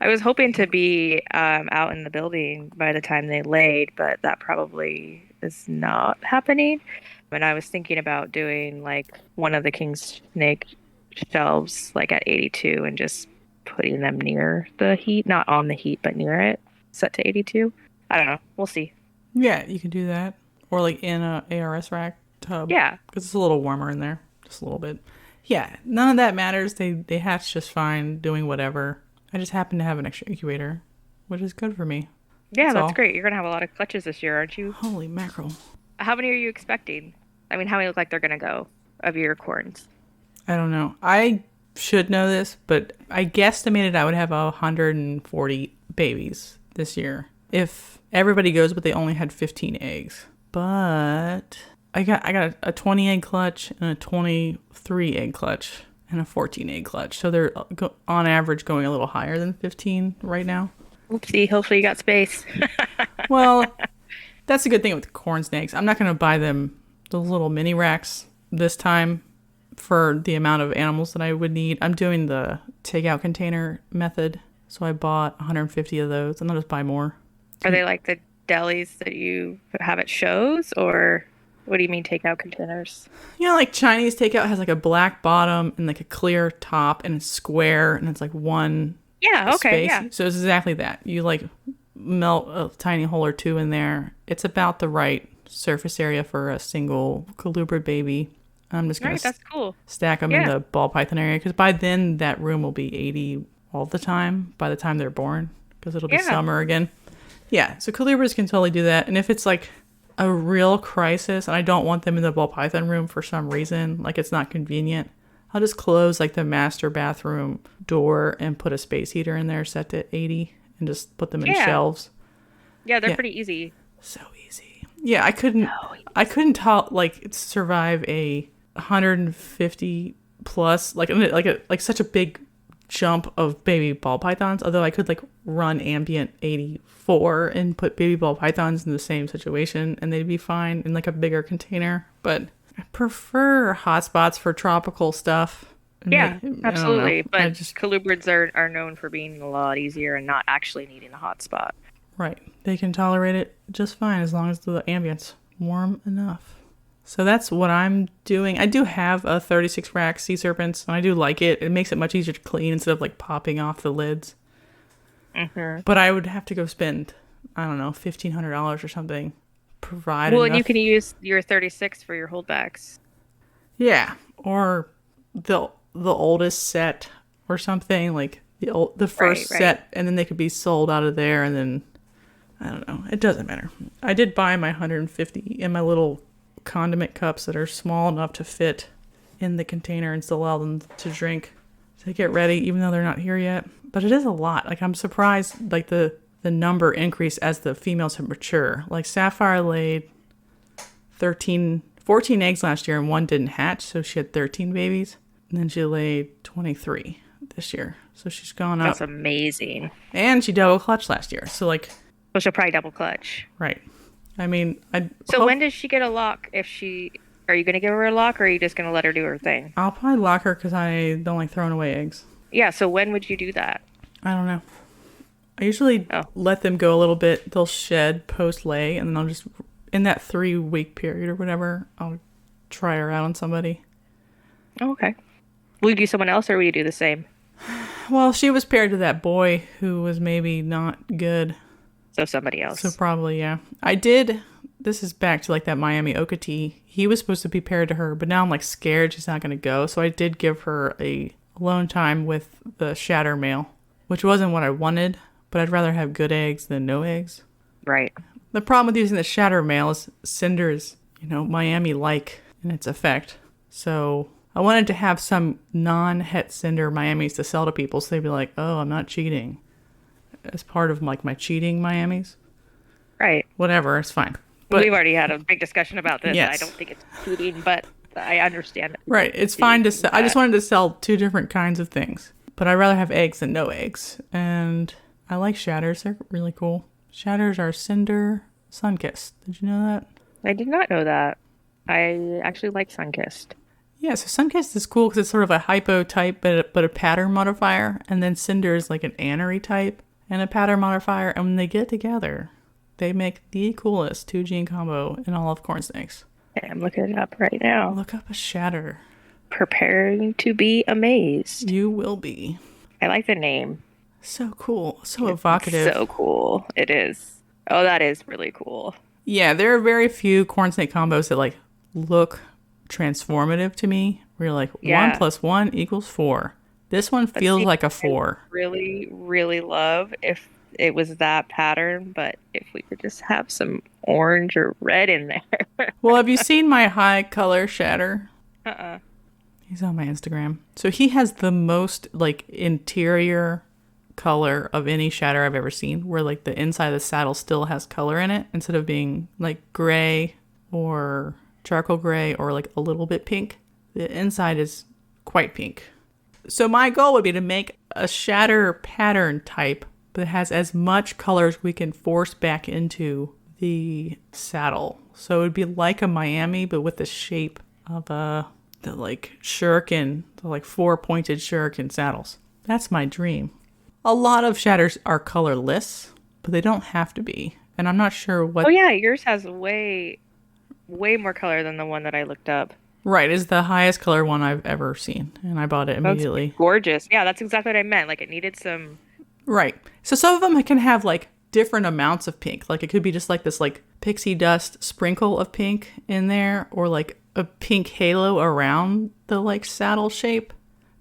I was hoping to be out in the building by the time they laid, but that probably is not happening. And I was thinking about doing like one of the Kingsnake shelves like at 82 and just putting them near the heat, not on the heat, but near it, set to 82. I don't know. We'll see. Yeah, you can do that. Or like in a ARS rack tub. Yeah. Because it's a little warmer in there. Just a little bit. Yeah, none of that matters. They hatch just fine, doing whatever. I just happen to have an extra incubator, which is good for me. Yeah, that's all. great. You're going to have a lot of clutches this year, aren't you? Holy mackerel. How many are you expecting? I mean, how many look like they're going to go of your corns? I don't know. I should know this, but I guesstimated I would have 140 babies this year if everybody goes, but they only had 15 eggs. But I got a 20 egg clutch and a 23 egg clutch and a 14 egg clutch. So they're on average going a little higher than 15 right now. Oopsie, hopefully you got space. Well, that's a good thing with corn snakes. I'm not going to buy them those little mini racks this time for the amount of animals that I would need. I'm doing the takeout container method. So I bought 150 of those and I'll just buy more. Are they like the delis that you have at shows, or what do you mean takeout containers? You know, like Chinese takeout has like a black bottom and like a clear top and it's square and it's like one Yeah, okay, space. yeah. So it's exactly that. You like melt a tiny hole or two in there. It's about the right surface area for a single colubrid baby. I'm just going Right, to that's cool. stack them in Yeah. the ball python area because by then that room will be all the time by the time they're born because it'll be Yeah. summer again. Yeah, so colubrids can totally do that. And if it's like a real crisis and I don't want them in the ball python room for some reason, like it's not convenient, I'll just close like the master bathroom door and put a space heater in there set to 80 and just put them in shelves. Yeah, they're pretty easy. So easy. Yeah, I couldn't survive a 150 plus like such a big jump of baby ball pythons, although I could like run ambient 84 and put baby ball pythons in the same situation and they'd be fine in like a bigger container, but I prefer hotspots for tropical stuff. Yeah, absolutely. But just colubrids are known for being a lot easier and not actually needing a hotspot. right, they can tolerate it just fine as long as the ambient's warm enough. So that's what I'm doing. I do have a 36 rack sea serpents, and I do like it. It makes it much easier to clean instead of like popping off the lids. Mm-hmm. But I would have to go spend, I don't know, $1,500 or something. Well, and you can use your 36 for your holdbacks. Yeah, or the oldest set or something, like the first set, and then they could be sold out of there, and then I don't know. It doesn't matter. I did buy my 150 in my little condiment cups that are small enough to fit in the container and still allow them to drink to get ready, even though they're not here yet. But it is a lot. Like I'm surprised, like the number increase as the females have mature. Like Sapphire laid 14 eggs last year and one didn't hatch, so she had 13 babies. And then she laid 23 this year, so she's gone up. That's amazing. And she double clutched last year, so like. Well, she'll probably double clutch. Right. I mean, when does she get a lock? Are you going to give her a lock, or are you just going to let her do her thing? I'll probably lock her because I don't like throwing away eggs. Yeah, so when would you do that? I don't know. I usually let them go a little bit. They'll shed post-lay, and then I'll just, in that 3-week period or whatever, I'll try her out on somebody. Oh, okay. Will you do someone else, or will you do the same? Well, she was paired to that boy who was maybe not good. So somebody else. So probably, yeah. This is back to like that Miami Okeetee. He was supposed to be paired to her, but now I'm like scared she's not going to go. So I did give her a alone time with the Shatter male, which wasn't what I wanted, but I'd rather have good eggs than no eggs. Right. The problem with using the Shatter male is Cinder is, Miami-like in its effect. So I wanted to have some non-het Cinder Miamis to sell to people so they'd be like, oh, I'm not cheating. As part of like my cheating Miamis. Right. Whatever, it's fine. But we've already had a big discussion about this. Yes. I don't think it's cheating, but I understand it. Right. It's fine to sell. I just wanted to sell 2 different kinds of things. But I'd rather have eggs than no eggs. And I like Shatters. They're really cool. Shatters are Cinder Sunkissed. Did you know that? I did not know that. I actually like Sunkissed. Yeah, so Sunkissed is cool because it's sort of a hypo type, but a pattern modifier. And then Cinder is like an anery type and a pattern modifier. And when they get together, they make the coolest 2-gene combo in all of corn snakes. I'm looking it up right now. Look up a Shatter. Preparing to be amazed. You will be. I like the name. So cool. So evocative. So cool. It is. Oh, that is really cool. Yeah, there are very few corn snake combos that like look transformative to me. Where you're like, 1 + 1 = 4. This one feels like a 4. I really, really love if it was that pattern, but if we could just have some orange or red in there. Well, have you seen my high color Shatter? Uh-uh. He's on my Instagram. So he has the most like interior color of any Shatter I've ever seen, where like the inside of the saddle still has color in it instead of being like gray or charcoal gray or like a little bit pink. The inside is quite pink. So my goal would be to make a Shatter pattern type that has as much color as we can force back into the saddle. So it would be like a Miami, but with the shape of the like shuriken, the like 4-pointed shuriken saddles. That's my dream. A lot of Shatters are colorless, but they don't have to be. And I'm not sure what... Oh yeah, yours has way more color than the one that I looked up. Right, is the highest color one I've ever seen. And I bought it immediately. That's gorgeous. Yeah, that's exactly what I meant. Like it needed some... Right. So some of them can have like different amounts of pink. Like it could be just like this like pixie dust sprinkle of pink in there, or like a pink halo around the like saddle shape.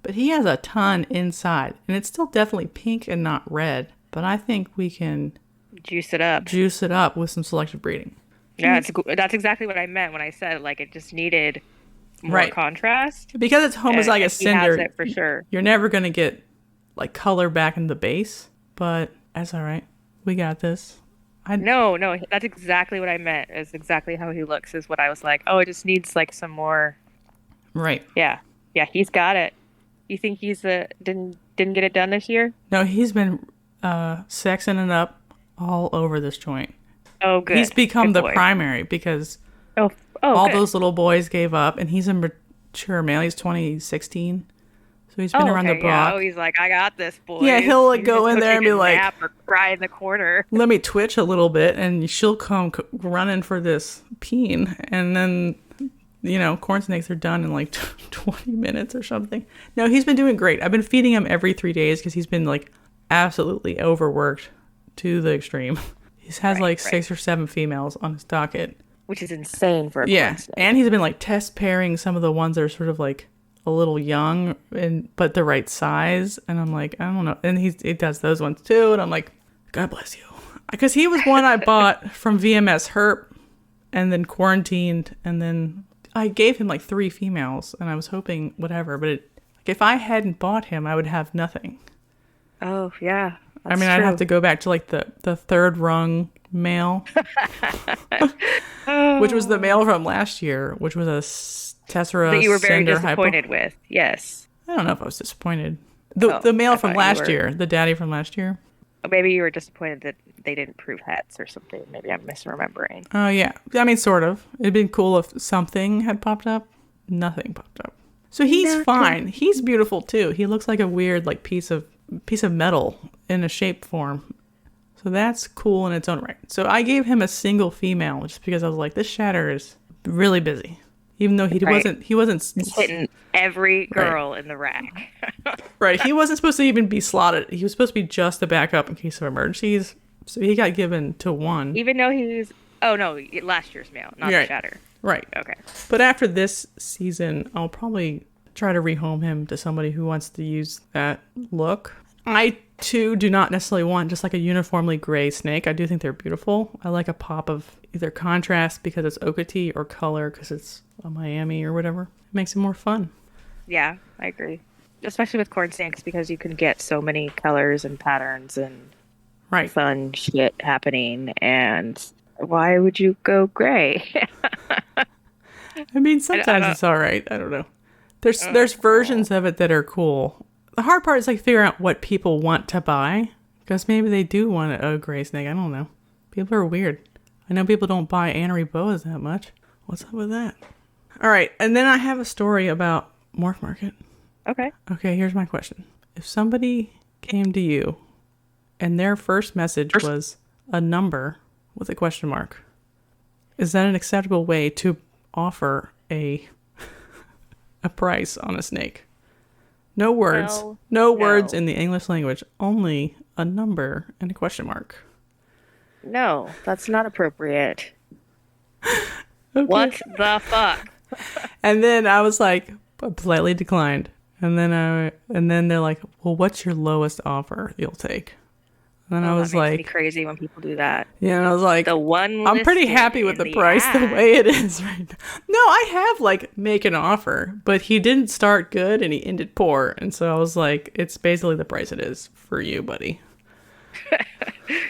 But he has a ton inside, and it's still definitely pink and not red. But I think we can Juice it up. juice it up with some selective breeding. Yeah, that's exactly what I meant when I said like it just needed more contrast. Because it's homozygous He has cinder, it for sure. you're never going to get like color back in the base. But that's all right. We got this. No, that's exactly what I meant. Is exactly how he looks. Is what I was like. Oh, it just needs like some more. Right. Yeah, he's got it. You think he's didn't get it done this year? No, he's been sexing it up all over this joint. Oh, good. He's become Good the boy. primary because all those little boys gave up, and he's a mature male. He's 2016, so he's been around the block. Yeah. Oh, he's like, I got this, boy. Yeah, he'll like go in there and be like, or cry in the corner. let me twitch a little bit, and she'll come running for this peen, and then corn snakes are done in like 20 minutes or something. No, he's been doing great. I've been feeding him every 3 days because he's been like absolutely overworked to the extreme. He has 6 or 7 females on his docket, which is insane for a corn snake. And he's been like test pairing some of the ones that are sort of like a little young but the right size, and I'm like, I don't know. And he does those ones too, and I'm like, God bless you, because he was one I bought from VMS Herp and then quarantined, and then I gave him like 3 females, and I was hoping whatever, but if I hadn't bought him, I would have nothing. Oh yeah. I mean, I'd have to go back to like the third rung male, which was the male from last year, which was a Tessera that you were very Cinder disappointed with. Yes. I don't know if I was disappointed. The male from last year, the daddy from last year. Maybe you were disappointed that they didn't prove heads or something. Maybe I'm misremembering. Oh, yeah. I mean, sort of. It'd been cool if something had popped up. Nothing popped up. So he's fine. He's beautiful, too. He looks like a weird like piece of metal in a shape form. So that's cool in its own right. So I gave him a single female just because I was like, this Shatter is really busy. Even though he wasn't hitting every girl in the rack. Right. He wasn't supposed to even be slotted. He was supposed to be just a backup in case of emergencies. So he got given to one. Even though he's last year's male, not the Shatter. Right. Okay. But after this season, I'll probably try to rehome him to somebody who wants to use that look. I, too, do not necessarily want just like a uniformly gray snake. I do think they're beautiful. I like a pop of either contrast because it's Okeetee or color because it's a Miami or whatever. It makes it more fun. Yeah, I agree. Especially with corn snakes because you can get so many colors and patterns and fun shit happening. And why would you go gray? I mean, sometimes it's all right. I don't know. There's versions of it that are cool. The hard part is like figuring out what people want to buy, because maybe they do want a gray snake. I don't know. People are weird. I know people don't buy anery boas that much. What's up with that? All right, and then I have a story about Morphmarket. Okay, here's my question. If somebody came to you and their first message was a number with a question mark, is that an acceptable way to offer a price on a snake? No words. No words in the English language. Only a number and a question mark. No, that's not appropriate. Okay. What the fuck? And then I was like, politely declined. And then they're like, well, what's your lowest offer you'll take? And then I was like, makes me crazy when people do that. Yeah, and I was like, I'm pretty happy with the price the way it is right now. No, I have like make an offer, but he didn't start good and he ended poor. And so I was like, it's basically the price it is for you, buddy.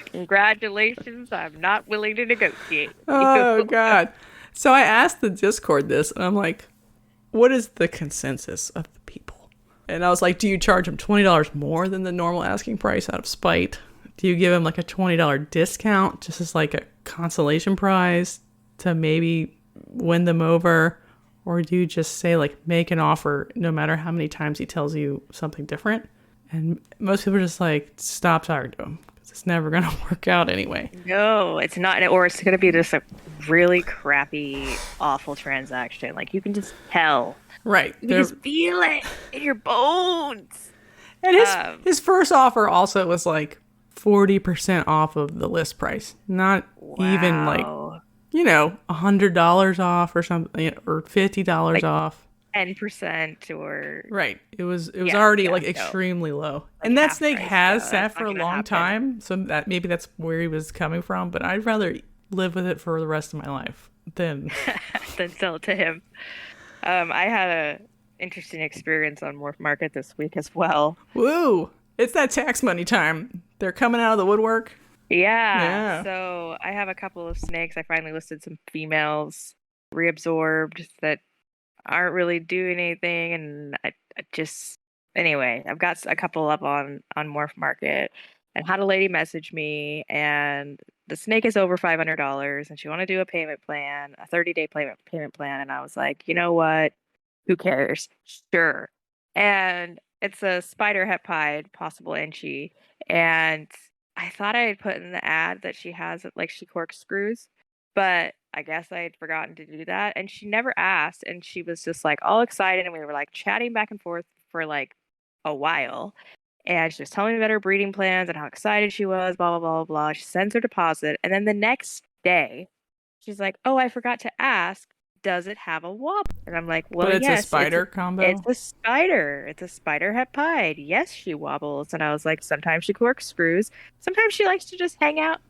Congratulations. I'm not willing to negotiate. Oh, God. So I asked the Discord this, and I'm like, what is the consensus of the people? And I was like, do you charge them $20 more than the normal asking price out of spite? Do you give him like a $20 discount just as like a consolation prize to maybe win them over? Or do you just say like make an offer no matter how many times he tells you something different? And most people are just like, stop talking to him because it's never going to work out anyway. No, it's not. Or it's going to be just a really crappy, awful transaction. Like you can just tell. Right. You can just feel it in your bones. And his first offer also was like 40% off of the list price. Not even like, $100 off or something, or $50 off. 10% or Right. It was yeah, already yeah, like no, extremely low. like And that half snake price. No, has that's sat for not a gonna long happen. time, so that maybe that's where he was coming from, but I'd rather live with it for the rest of my life than Then sell it to him. I had a interesting experience on Morphmarket this week as well. woo. It's that tax money time. They're coming out of the woodwork. Yeah, Yeah. so I have a couple of snakes. I finally listed some females, reabsorbed that aren't really doing anything, and I just anyway, I've got a couple up on Morphmarket, and had a lady message me, and the snake is over $500, and she want to do a payment plan, a 30-day payment plan, and I was like, you know what? Who cares? Sure. And it's a spider hepide, possible Enchi, and I thought I had put in the ad that she has like she corkscrews, but I guess I had forgotten to do that. And she never asked. And she was just like all excited. And we were like chatting back and forth for like a while. And she was telling me about her breeding plans and how excited she was, blah, blah, blah, blah. She sends her deposit. And then the next day, she's like, oh, I forgot to ask, does it have a wobble? And I'm like, But well, it's a yes, spider it's combo. a spider. It's a spider hepide. Yes, she wobbles. And I was like, sometimes she corkscrews. Sometimes she likes to just hang out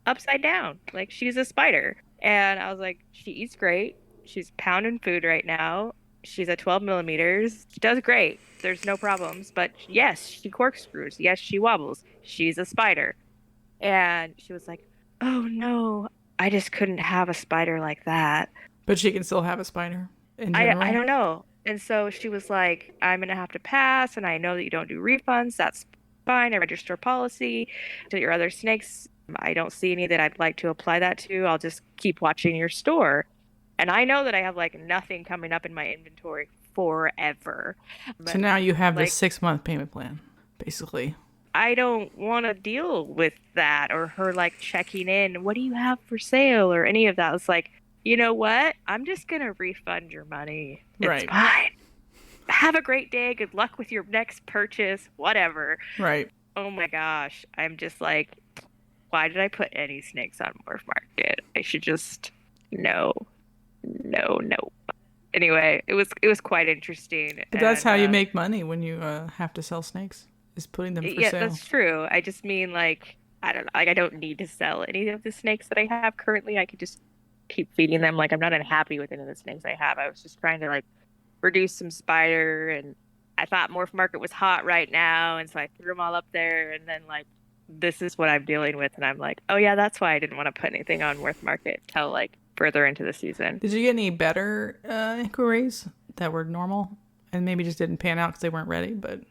upside down. Like she's a spider. And I was like, she eats great. She's pounding food right now. She's at 12 millimeters. She does great. There's no problems. But yes, she corkscrews. Yes, she wobbles. She's a spider. And she was like, oh no, I just couldn't have a spider like that. But she can still have a spider in I general. don't know. And so she was like, I'm gonna have to pass, and I know that you don't do refunds. That's fine. I register a policy to your other snakes. I don't see any that I'd like to apply that to. I'll just keep watching your store. And I know that I have like nothing coming up in my inventory forever. So But now you have the like 6-month payment plan, basically. I don't want to deal with that or her like checking in, what do you have for sale or any of that. It's like, you know what? I'm just gonna refund your money. It's Right. fine. Have a great day. Good luck with your next purchase, whatever. Right. Oh my gosh. I'm just like, why did I put any snakes on Morph Market? I should just no, no. Anyway, it was quite interesting, But that's and how you make money when you have to sell snakes, is putting them for yeah, sale. that's true. I just mean like I don't know, like I don't need to sell any of the snakes that I have currently. I could just keep feeding them. Like I'm not unhappy with any of the snakes I have. I was just trying to like reduce some spider, and I thought Morph Market was hot right now, and so I threw them all up there, and then like this is what I'm dealing with, and I'm like, oh yeah, that's why I didn't want to put anything on Morph Market till like further into the season. Did you get any better inquiries that were normal and maybe just didn't pan out because they weren't ready? But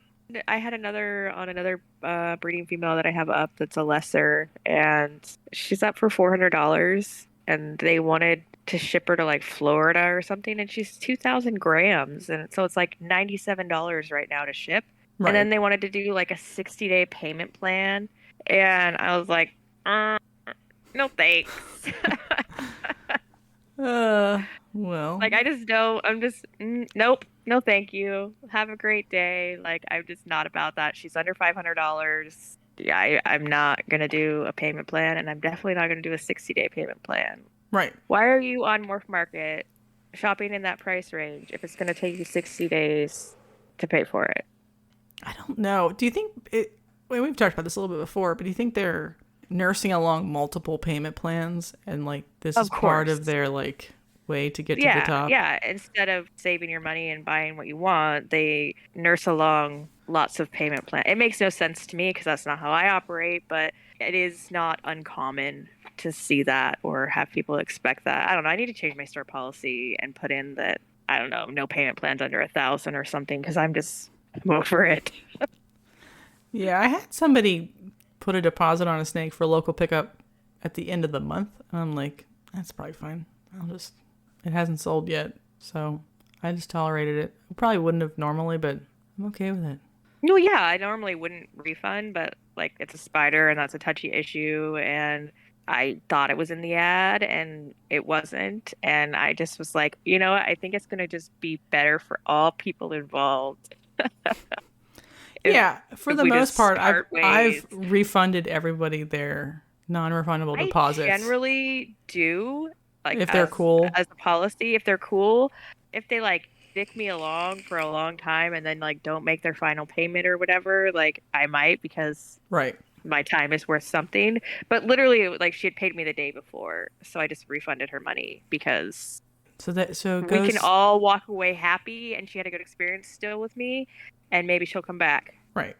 I had another breeding female that I have up that's a lesser, and she's up for $400, and they wanted to ship her to like Florida or something, and she's 2,000 grams, and so it's like $97 right now to ship. And then right. they wanted to do like a 60-day payment plan, and I was like, no thanks. Well, Like I just don't. I'm just nope. No, thank you. Have a great day. Like I'm just not about that. She's under $500. Yeah, I'm not gonna do a payment plan, and I'm definitely not gonna do a 60-day payment plan. right. Why are you on Morph Market shopping in that price range if it's gonna take you 60 days to pay for it? I don't know. Do you think it? Well, we've talked about this a little bit before, but do you think they're nursing along multiple payment plans and like this is Of part course. of their like way to get to the Yeah, top? yeah. Instead of saving your money and buying what you want, they nurse along lots of payment plan. It makes no sense to me because that's not how I operate, but it is not uncommon to see that or have people expect that. I don't know. I need to change my store policy and put in that, I don't know, no payment plans under 1,000 or something because I'm over it. Yeah, I had somebody put a deposit on a snake for local pickup at the end of the month, and I'm like, that's probably fine. It hasn't sold yet, so I just tolerated it. I probably wouldn't have normally, but I'm okay with it. No, yeah, I normally wouldn't refund, but like it's a spider and that's a touchy issue, and I thought it was in the ad and it wasn't, and I just was like, you know what? I think it's gonna just be better for all people involved if Yeah, for if the we most just part, I've part ways. I've refunded everybody their non-refundable I deposits generally do like if they're cool. as a policy if they're cool. If they like stick me along for a long time and then like don't make their final payment or whatever, like I might because Right. my time is worth something. But literally, like she had paid me the day before, so I just refunded her money because So it we can goes all walk away happy, and she had a good experience still with me, and maybe she'll come back. right.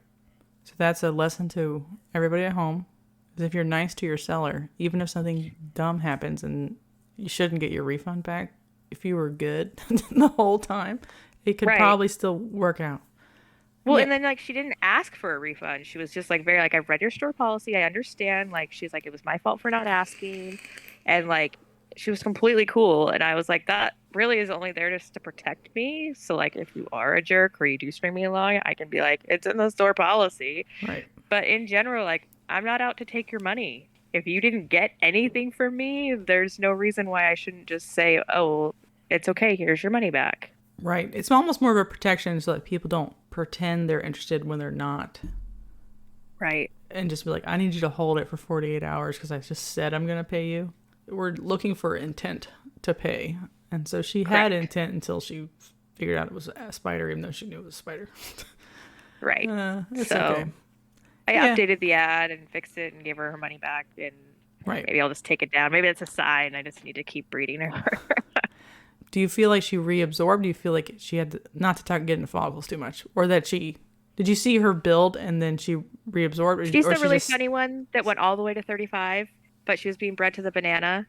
So that's a lesson to everybody at home. Is if you're nice to your seller, even if something dumb happens and you shouldn't get your refund back, if you were good the whole time, it could Right. probably still work out. Well, Yeah. and then like she didn't ask for a refund. She was just like very like I've read your store policy. I understand. Like she's like it was my fault for not asking, and like she was completely cool. And I was like that really is only there just to protect me. So like if you are a jerk or you do string me along, I can be like it's in the store policy. Right. But in general, like I'm not out to take your money. If you didn't get anything from me, there's no reason why I shouldn't just say, "Oh, it's okay. Here's your money back." Right. It's almost more of a protection so that people don't pretend they're interested when they're not. Right. And just be like, I need you to hold it for 48 hours because I just said I'm going to pay you. We're looking for intent to pay. And so she had Correct. intent until she figured out it was a spider, even though she knew it was a spider. Right. It's So okay. I Yeah. updated the ad and fixed it and gave her her money back. And Right. maybe I'll just take it down. Maybe that's a sign. I just need to keep breeding her. Do you feel like she reabsorbed? Do you feel like she had to, not to talk get into follicles too much, or that she did you see her build and then she reabsorbed, She's or the she really just funny one that went all the way to 35, but she was being bred to the banana.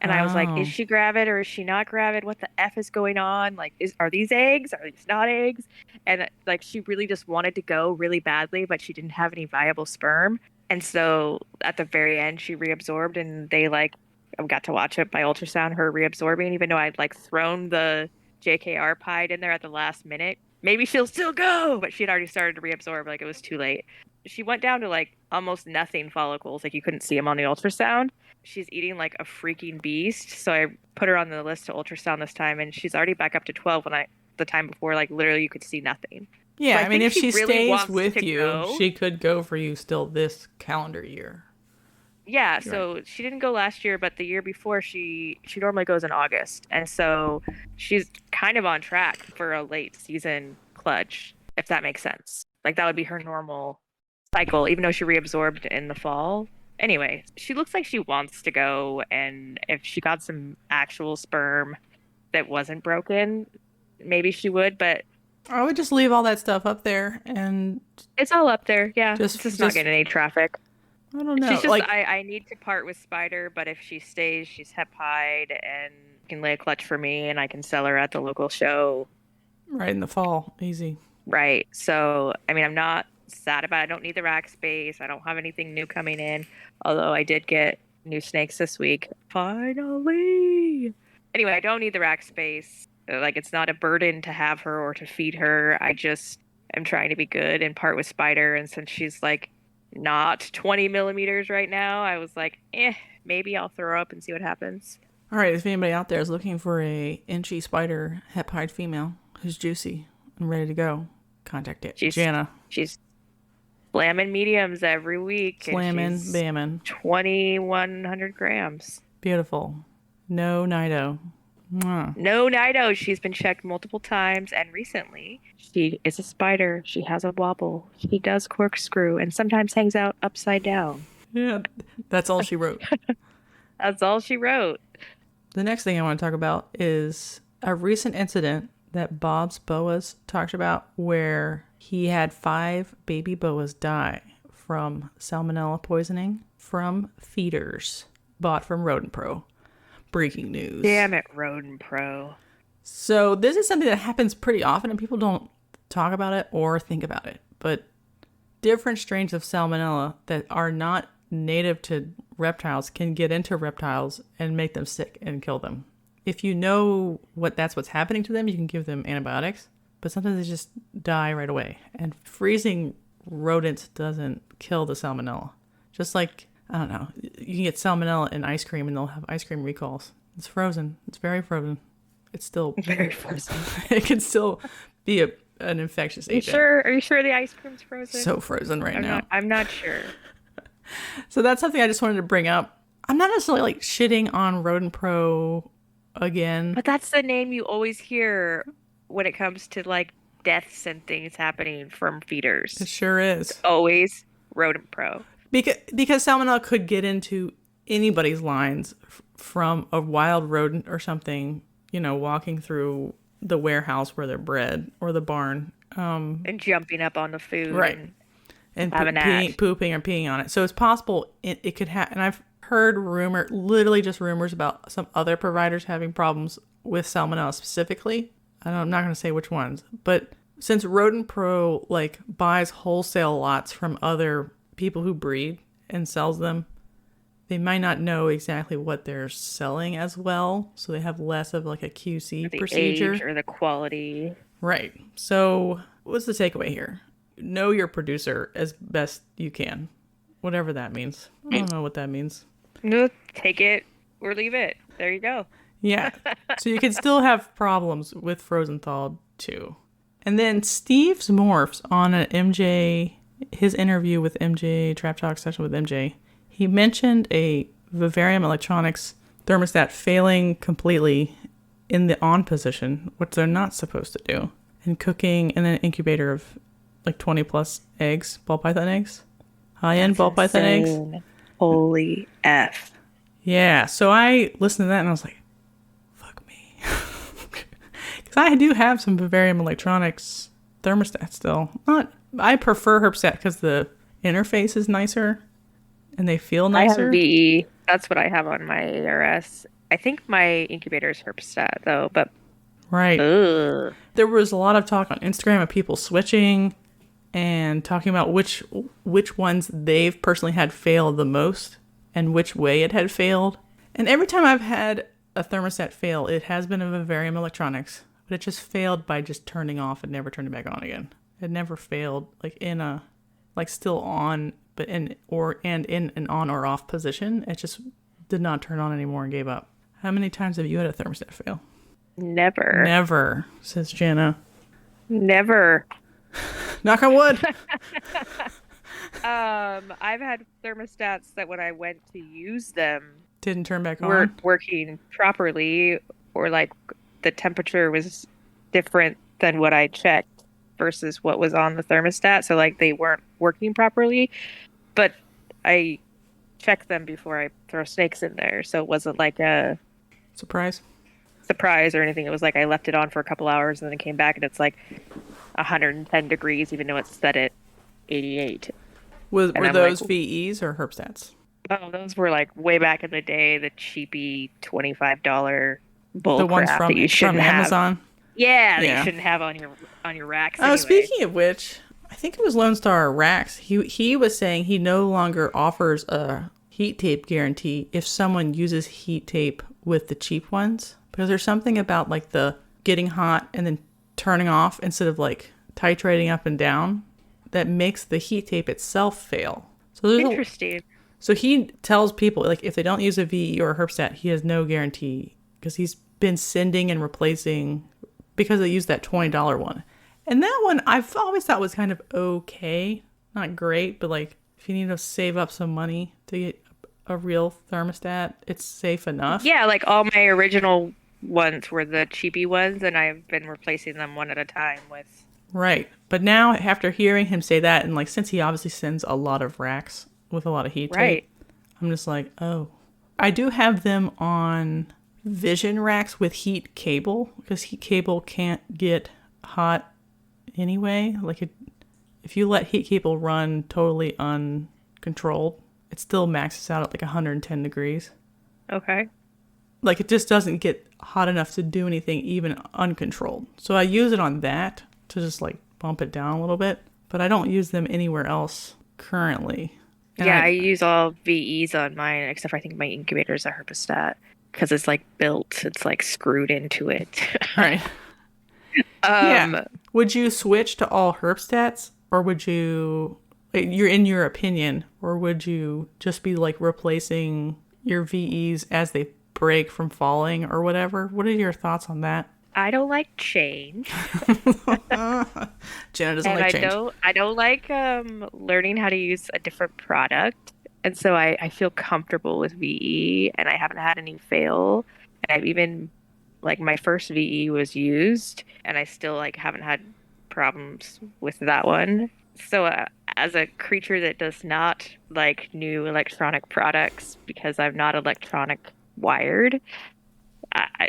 And I was like, is oh she gravid or is she not gravid? What the F is going on? Like, are these eggs? Are these not eggs? And like, she really just wanted to go really badly, but she didn't have any viable sperm. And so at the very end, she reabsorbed and they like, I got to watch it by ultrasound, her reabsorbing, even though I'd like thrown the JKR pied in there at the last minute. Maybe she'll still go, but she'd already started to reabsorb. Like it was too late. She went down to like almost nothing follicles. Like you couldn't see them on the ultrasound. She's eating like a freaking beast. So I put her on the list to ultrasound this time, and she's already back up to 12 when the time before, like literally you could see nothing. yeah. So I I mean, think if she really stays wants with to you, go. she could go for you still this calendar year. Yeah, You're right. so she didn't go last year, but the year before she normally goes in August. And so she's kind of on track for a late season clutch, if that makes sense. Like that would be her normal cycle, even though she reabsorbed in the fall. Anyway, she looks like she wants to go, and if she got some actual sperm that wasn't broken, maybe she would, but I would just leave all that stuff up there and it's all up there. Yeah, just it's just not getting any traffic. I don't know. She's just Like I need to part with Spider, but if she stays, she's hep-pied and can lay a clutch for me and I can sell her at the local show. right in the fall, easy. Right. So, I mean, I'm not sad about it. I don't need the rack space. I don't have anything new coming in, although I did get new snakes this week. Finally. Anyway, I don't need the rack space. Like, it's not a burden to have her or to feed her. I just am trying to be good and part with Spider. And since she's like not 20 millimeters right now, I was like, maybe I'll throw up and see what happens. All right, if anybody out there is looking for a inchy spider hep-hide female who's juicy and ready to go, contact it. Jana. She's slamming mediums every week. Slamming, bamming. 2,100 grams. Beautiful. No Nido. Mwah. No Nido. She's been checked multiple times, and recently she is a spider. She has a wobble. She does corkscrew and sometimes hangs out upside down. Yeah, that's all she wrote. That's all she wrote. The next thing I want to talk about is a recent incident that Bob's Boas talked about where he had 5 baby boas die from salmonella poisoning from feeders bought from Rodent Pro. Breaking news. Damn it, Rodent Pro. So this is something that happens pretty often and people don't talk about it or think about it. But different strains of salmonella that are not native to reptiles can get into reptiles and make them sick and kill them. If you know that's what's happening to them, you can give them antibiotics, but sometimes they just die right away. And freezing rodents doesn't kill the salmonella. Just like, I don't know, you can get salmonella in ice cream and they'll have ice cream recalls. It's frozen. It's very frozen. It's still very frozen. It can still be an infectious agent. Are you sure the ice cream's frozen? So frozen right now. I'm not sure. So that's something I just wanted to bring up. I'm not necessarily shitting on Rodent Pro again. But that's the name you always hear. when it comes to like deaths and things happening from feeders. It sure is. It's always Rodent Pro. Because salmonella could get into anybody's lines from a wild rodent or something, walking through the warehouse where they're bred or the barn. And jumping up on the food. Right. And pooping or peeing on it. So it's possible it could happen. And I've heard literally just rumors about some other providers having problems with salmonella specifically. I'm not going to say which ones. But since Rodent Pro buys wholesale lots from other people who breed and sells them, they might not know exactly what they're selling as well. So they have less of a QC procedure. Age or the quality. Right. So what's the takeaway here? Know your producer as best you can. Whatever that means. I don't know what that means. No, take it or leave it. There you go. Yeah. So you can still have problems with frozen thawed too. And then Steve's Morphs on his interview with MJ, Trap Talk session with MJ, he mentioned a Vivarium Electronics thermostat failing completely in the on position, which they're not supposed to do, and cooking in an incubator of 20 plus eggs, ball python eggs, high-end ball python eggs. Holy F. Yeah, so I listened to that and I was like, fuck me. Because I do have some Vivarium Electronics thermostats still. I prefer Herbstat because the interface is nicer and they feel nicer. I have VE. That's what I have on my ARS. I think my incubator is Herbstat though, but right. Ugh. There was a lot of talk on Instagram of people switching and talking about which ones they've personally had fail the most and which way it had failed. And every time I've had a thermostat fail, it has been a Vivarium Electronics, but it just failed by just turning off and never turning back on again. It never failed still on, but in an on or off position. It just did not turn on anymore and gave up. How many times have you had a thermostat fail? Never. Never, says Jana. Never. Knock on wood. I've had thermostats that when I went to use them didn't turn back on. Weren't working properly, or the temperature was different than what I checked versus what was on the thermostat. So they weren't working properly. But I checked them before I throw snakes in there, so it wasn't a surprise or anything. It was I left it on for a couple hours and then came back and it's 110 degrees, even though it's set at 88. Were those VEs or Herbstats? Oh, those were way back in the day, the cheapy $25 bull the ones crap from, that you shouldn't from have. Amazon. Yeah, that you shouldn't have on your racks. Oh, anyway. Speaking of which, I think it was Lone Star Racks. He was saying he no longer offers a heat tape guarantee if someone uses heat tape with the cheap ones, because there's something about the getting hot and then turning off instead of titrating up and down that makes the heat tape itself fail. So there's interesting. So he tells people if they don't use a VE or a Herbstat, he has no guarantee because he's been sending and replacing because they use that $20 one. And that one I've always thought was kind of okay, not great, but if you need to save up some money to get a real thermostat, it's safe enough. Yeah, all my original ones were the cheapy ones, and I've been replacing them one at a time with. Right, but now after hearing him say that, and since he obviously sends a lot of racks with a lot of heat tape, I'm just oh. I do have them on Vision racks with heat cable because heat cable can't get hot anyway. If you let heat cable run totally uncontrolled, it still maxes out at 110 degrees. Okay. It just doesn't get hot enough to do anything even uncontrolled. So I use it on that to just bump it down a little bit, but I don't use them anywhere else currently. And I use all VEs on mine, except for I think my incubator is a Herbstat because it's built, it's screwed into it. Right. Yeah. Would you switch to all Herbstats, or would you, in your opinion, or would you just be replacing your VEs as they break from falling or whatever? What are your thoughts on that? I don't like change. Jenna doesn't like change. I don't like learning how to use a different product. And so I feel comfortable with VE, and I haven't had any fail. And I've even like my first VE was used, and I still like haven't had problems with that one. So as a creature that does not like new electronic products because I'm not electronic wired,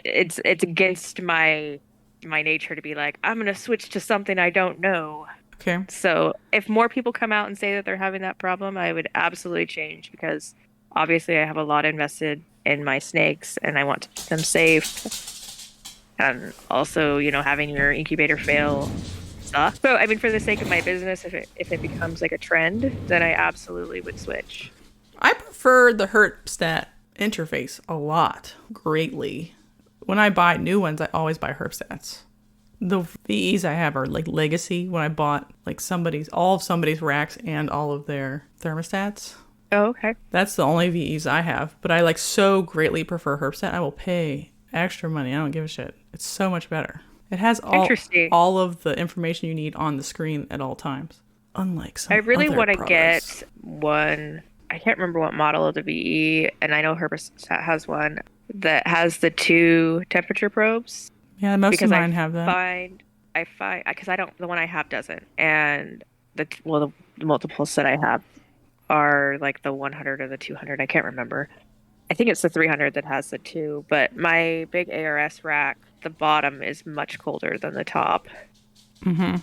it's against my nature to be like, I'm gonna switch to something I don't know. Okay. So if more people come out and say that they're having that problem, I would absolutely change because obviously I have a lot invested in my snakes and I want to keep them safe. And also, having your incubator fail sucks. So I mean, for the sake of my business, if it becomes like a trend, then I absolutely would switch. I prefer the Herpstat interface a lot, greatly. When I buy new ones, I always buy Herpstats. The VEs I have are like legacy. When I bought like all of somebody's racks and all of their thermostats. Oh, okay. That's the only VEs I have. But I like so greatly prefer Herpstat. I will pay extra money. I don't give a shit. It's so much better. It has all of the information you need on the screen at all times. Unlike some I really other want to products. get one. I can't remember what model of the VE, and I know Herpstat has one that has the 2 temperature probes. Yeah, most Because of mine have that. I find because the one I have doesn't, and the multiples that I have are like the 100 or the 200. I can't remember. I think it's the 300 that has the 2, but my big ARS rack, the bottom is much colder than the top. Mm-hmm.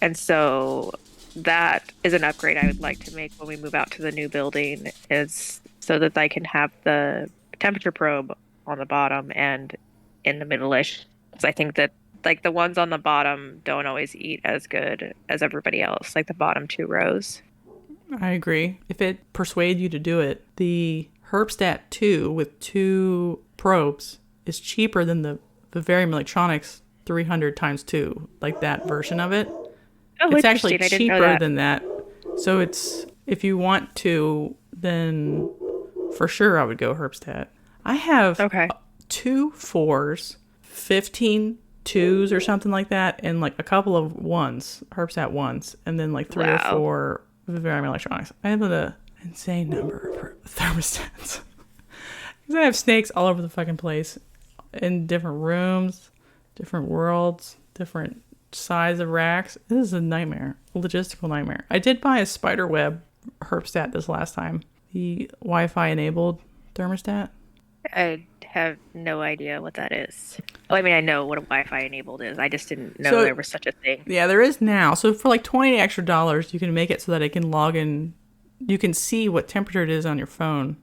And so that is an upgrade I would like to make when we move out to the new building, is so that I can have the temperature probe on the bottom and in the middle-ish. Because I think that like the ones on the bottom don't always eat as good as everybody else, like the bottom 2 rows. I agree. If it persuades you to do it, the Herpstat 2 with 2 probes is cheaper than the Vivarium Electronics 300 times 2, like that version of it. Oh, it's actually interesting. I didn't know cheaper that. than that. So if you want to, then for sure I would go Herpstat. I have 2 4s, 15 2s or something like that, and like a couple of 1s, Herpstat 1s, and then like 3 or 4 Vivarium Electronics. I have an insane number of thermostats. Because I have snakes all over the fucking place, in different rooms, different worlds, different size of racks. This is a nightmare, a logistical nightmare. I did buy a spiderweb Herpstat this last time, the Wi-Fi enabled thermostat. I have no idea what that is. Well, I mean, I know what a Wi-Fi enabled is. I just didn't know there was such a thing. Yeah, there is now. So for like $20 extra, you can make it so that it can log in. You can see what temperature it is on your phone.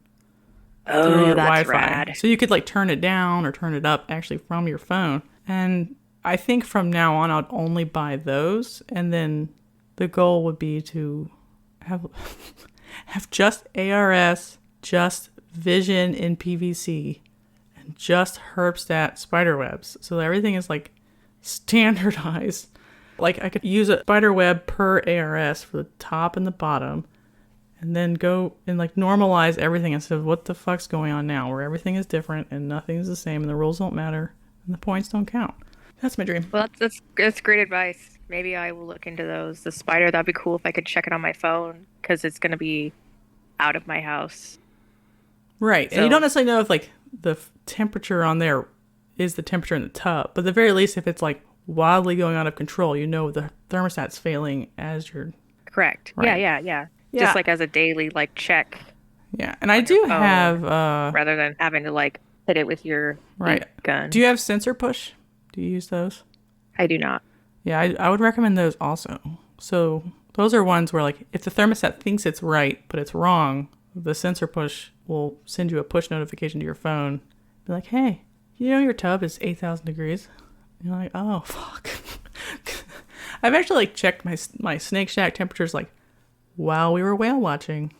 Oh, that's rad. So you could like turn it down or turn it up actually from your phone. And I think from now on, I'd only buy those. And then the goal would be to have just ARS, just Vision in PVC, and just Herpstat spiderwebs. So everything is like standardized. Like I could use a spiderweb per ARS for the top and the bottom, and then go and like normalize everything instead of what the fuck's going on now, where everything is different and nothing's the same and the rules don't matter and the points don't count. That's my dream. Well, that's great advice. Maybe I will look into those. The spider, that'd be cool if I could check it on my phone, because it's going to be out of my house. Right. So, and you don't necessarily know if like the temperature on there is the temperature in the tub, but at the very least, if it's like wildly going out of control, you know the thermostat's failing as you're... Correct. Right. Yeah. Just like as a daily like check. Yeah. And I do have... rather than having to like hit it with your gun. Do you have sensor push? Do you use those? I do not. Yeah, I would recommend those also. So those are ones where like if the thermostat thinks it's right, but it's wrong, the sensor push will send you a push notification to your phone. Be like, hey, you know your tub is 8,000 degrees? And you're like, oh, fuck. I've actually like checked my snake shack temperatures like while we were whale watching.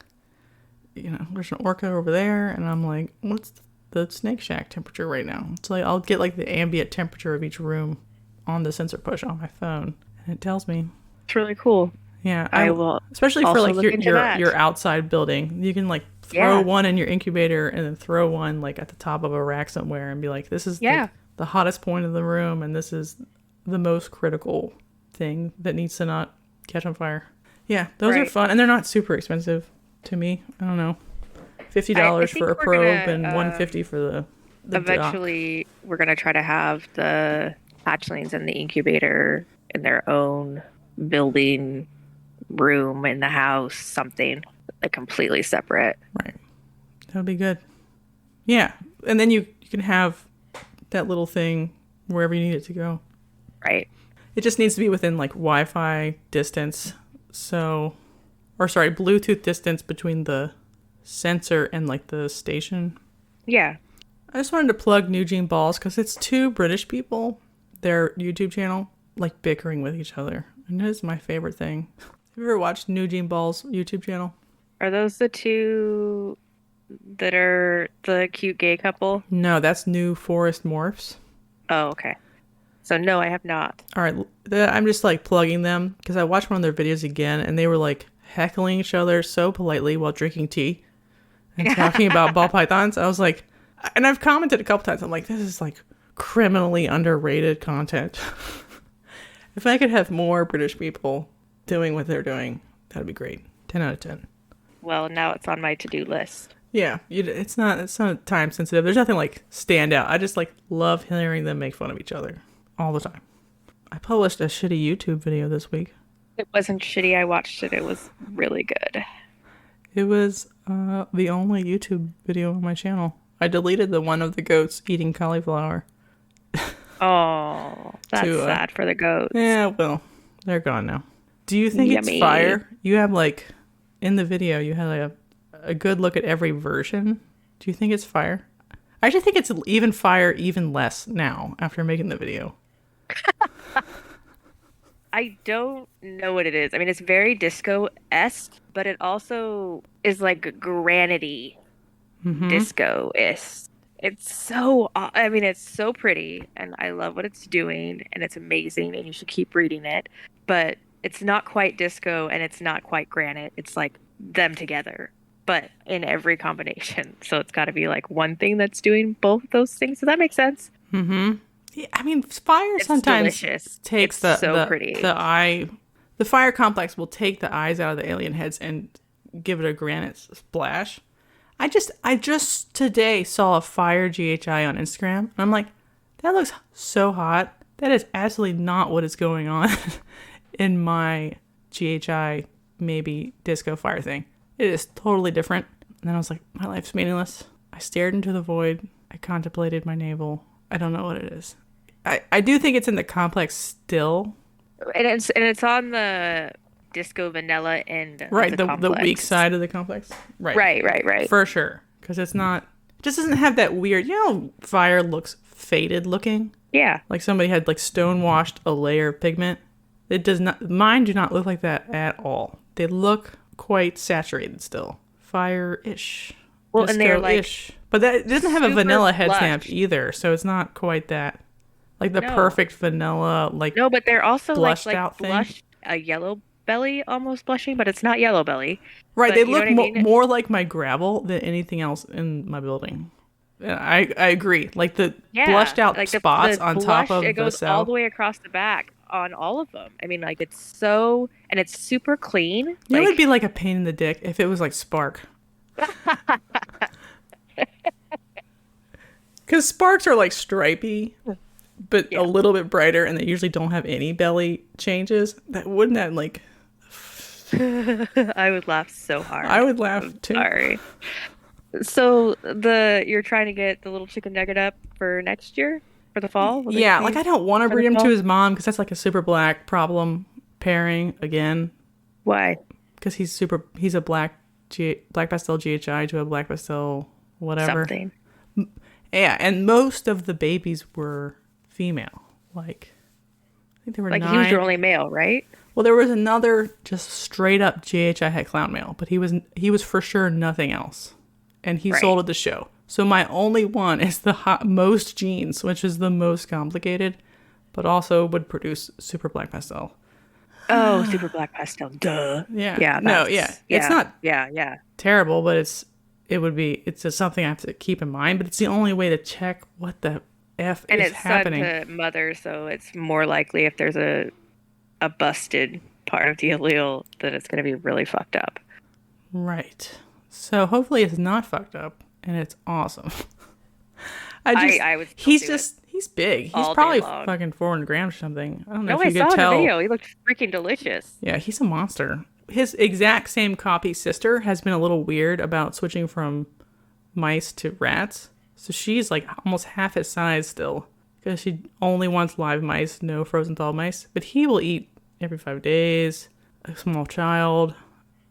You know, there's an orca over there, and I'm like, what's the snake shack temperature right now? So like, I'll get like the ambient temperature of each room on the sensor push on my phone, and it tells me. It's really cool. Yeah, I will. Especially for like your outside building, you can like throw one in your incubator and then throw one like at the top of a rack somewhere and be like, this is the hottest point of the room, and this is the most critical thing that needs to not catch on fire. Yeah, those are fun, and they're not super expensive to me. I don't know, $50 for a probe and $150 for the The duck. Eventually, we're going to try to have the hatchlings in the incubator in their own building room in the house, something like completely separate. Right. That'll be good. Yeah. And then you can have that little thing wherever you need it to go. Right. It just needs to be within like Wi-Fi distance. So, or sorry, Bluetooth distance between the sensor and like the station. Yeah. I just wanted to plug New Gene Balls because it's two British people, their YouTube channel, like bickering with each other. And it is my favorite thing. Have you ever watched New Gene Balls YouTube channel? Are those the two that are the cute gay couple? No, that's New Forest Morphs. Oh, okay. So no, I have not. All right, I'm just like plugging them because I watched one of their videos again and they were like heckling each other so politely while drinking tea and talking about ball pythons. I was like, and I've commented a couple times, I'm like, this is like criminally underrated content. If I could have more British people doing what they're doing, that'd be great. 10 out of 10. Well, now it's on my to-do list. Yeah, it's not time sensitive. There's nothing like stand out. I just like love hearing them make fun of each other all the time. I published a shitty YouTube video this week. It wasn't shitty. I watched it. It was really good. It was the only YouTube video on my channel. I deleted the one of the goats eating cauliflower. Oh, that's sad for the goats. Yeah, well, they're gone now. Do you think Yummy. it's fire? You have like, in the video, you had like a good look at every version. Do you think it's fire? I actually think it's even fire, even less now after making the video. I don't know what it is. I mean, it's very disco-esque, but it also is like granity disco-esque. It's so, I mean, it's so pretty, and I love what it's doing, and it's amazing, and you should keep reading it. But it's not quite disco, and it's not quite granite. It's like them together, but in every combination. So it's got to be like one thing that's doing both those things. Does that make sense? Mm-hmm. Yeah, I mean, fire It's sometimes delicious. takes It's so pretty. the eye. The fire complex will take the eyes out of the alien heads and give it a granite splash. I just today saw a fire GHI on Instagram, and I'm like, that looks so hot. That is absolutely not what is going on in my GHI maybe disco fire thing. It is totally different. And then I was like, my life's meaningless. I stared into the void. I contemplated my navel. I don't know what it is. I do think it's in the complex still. And it's on the disco vanilla end of Right, the complex. weak side of the complex. Right. Right. For sure. Because it's not, it just doesn't have that weird, fire looks faded looking. Yeah. Like somebody had like stone washed a layer of pigment. It does not, mine do not look like that at all. They look quite saturated still. Fire-ish. Well, and they're like, but that it doesn't have a vanilla head blush. stamp either, so it's not quite that. Like the No. perfect vanilla, like No, but they're also blushed like out thing. blushed, a yellow belly almost blushing, but it's not yellow belly. Right, But they you know look what I mean? more like my gravel than anything else in my building. Yeah, I agree. Like the Yeah, blushed out like spots the on blush, top of it the goes all cell. the way across the back on all of them. I mean, like it's so, and it's super clean. It would be like a pain in the dick if it was like Spark. Because Sparks are like stripy, but a little bit brighter, and they usually don't have any belly changes. Wouldn't that like? I would laugh so hard. I would laugh too. Sorry. So you're trying to get the little chicken nugget up for next year, for the fall? Will Yeah, they like be I don't want to for breed the him to fall? his mom because that's like a super black problem pairing again. Why? Because he's a black pastel GHI to a black pastel whatever. Something. Yeah, and most of the babies were female. Like I think there were Like 9. he was your only male, right? Well, there was another just straight up GHI head clown male, but he was for sure nothing else, and he Right. sold at the show. So my only one is the most genes, which is the most complicated, but also would produce super black pastel. Oh, super black pastel. Duh. Yeah. Yeah. No. that's- Yeah. It's not Yeah. terrible, but it's just something I have to keep in mind. But it's the only way to check what the F And is it's happening. son to mother, so it's more likely if there's a busted part of the allele that it's going to be really fucked up. Right. So hopefully it's not fucked up and it's awesome. I would still do it he's big. He's all day probably long. fucking 400 grams or something. I don't know No, if I you could saw in the tell. video. He looked freaking delicious. Yeah, he's a monster. His exact same copy sister has been a little weird about switching from mice to rats. So she's like almost half his size still because she only wants live mice, no frozen thawed mice. But he will eat every 5 days, a small child,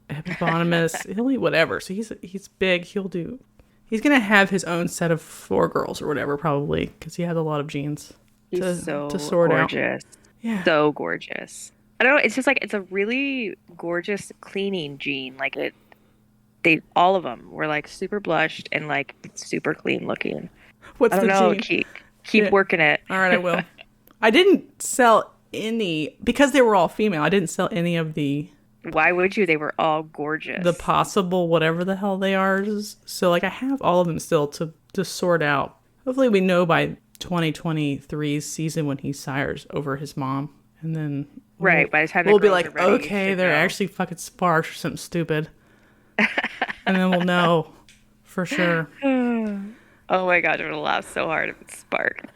a hippopotamus. He'll eat whatever. So he's big. He's going to have his own set of 4 girls or whatever probably because he has a lot of genes He's so to sort gorgeous. out. Yeah. So gorgeous. I don't know. It's just like it's a really gorgeous cleaning gene. Like they all of them were like super blushed and like super clean looking. What's I don't the know. gene? Keep working it. All right, I will. I didn't sell any because they were all female. I didn't sell any of the Why would you? They were all gorgeous. the possible whatever the hell they are. So like I have all of them still to sort out. Hopefully we know by 2023's season when he sires over his mom, and then right by the time we'll the be girls like, are ready, you okay, should they're know. actually fucking sparks or something stupid, and then we'll know for sure. Oh my god, I'm gonna laugh so hard if it's Spark.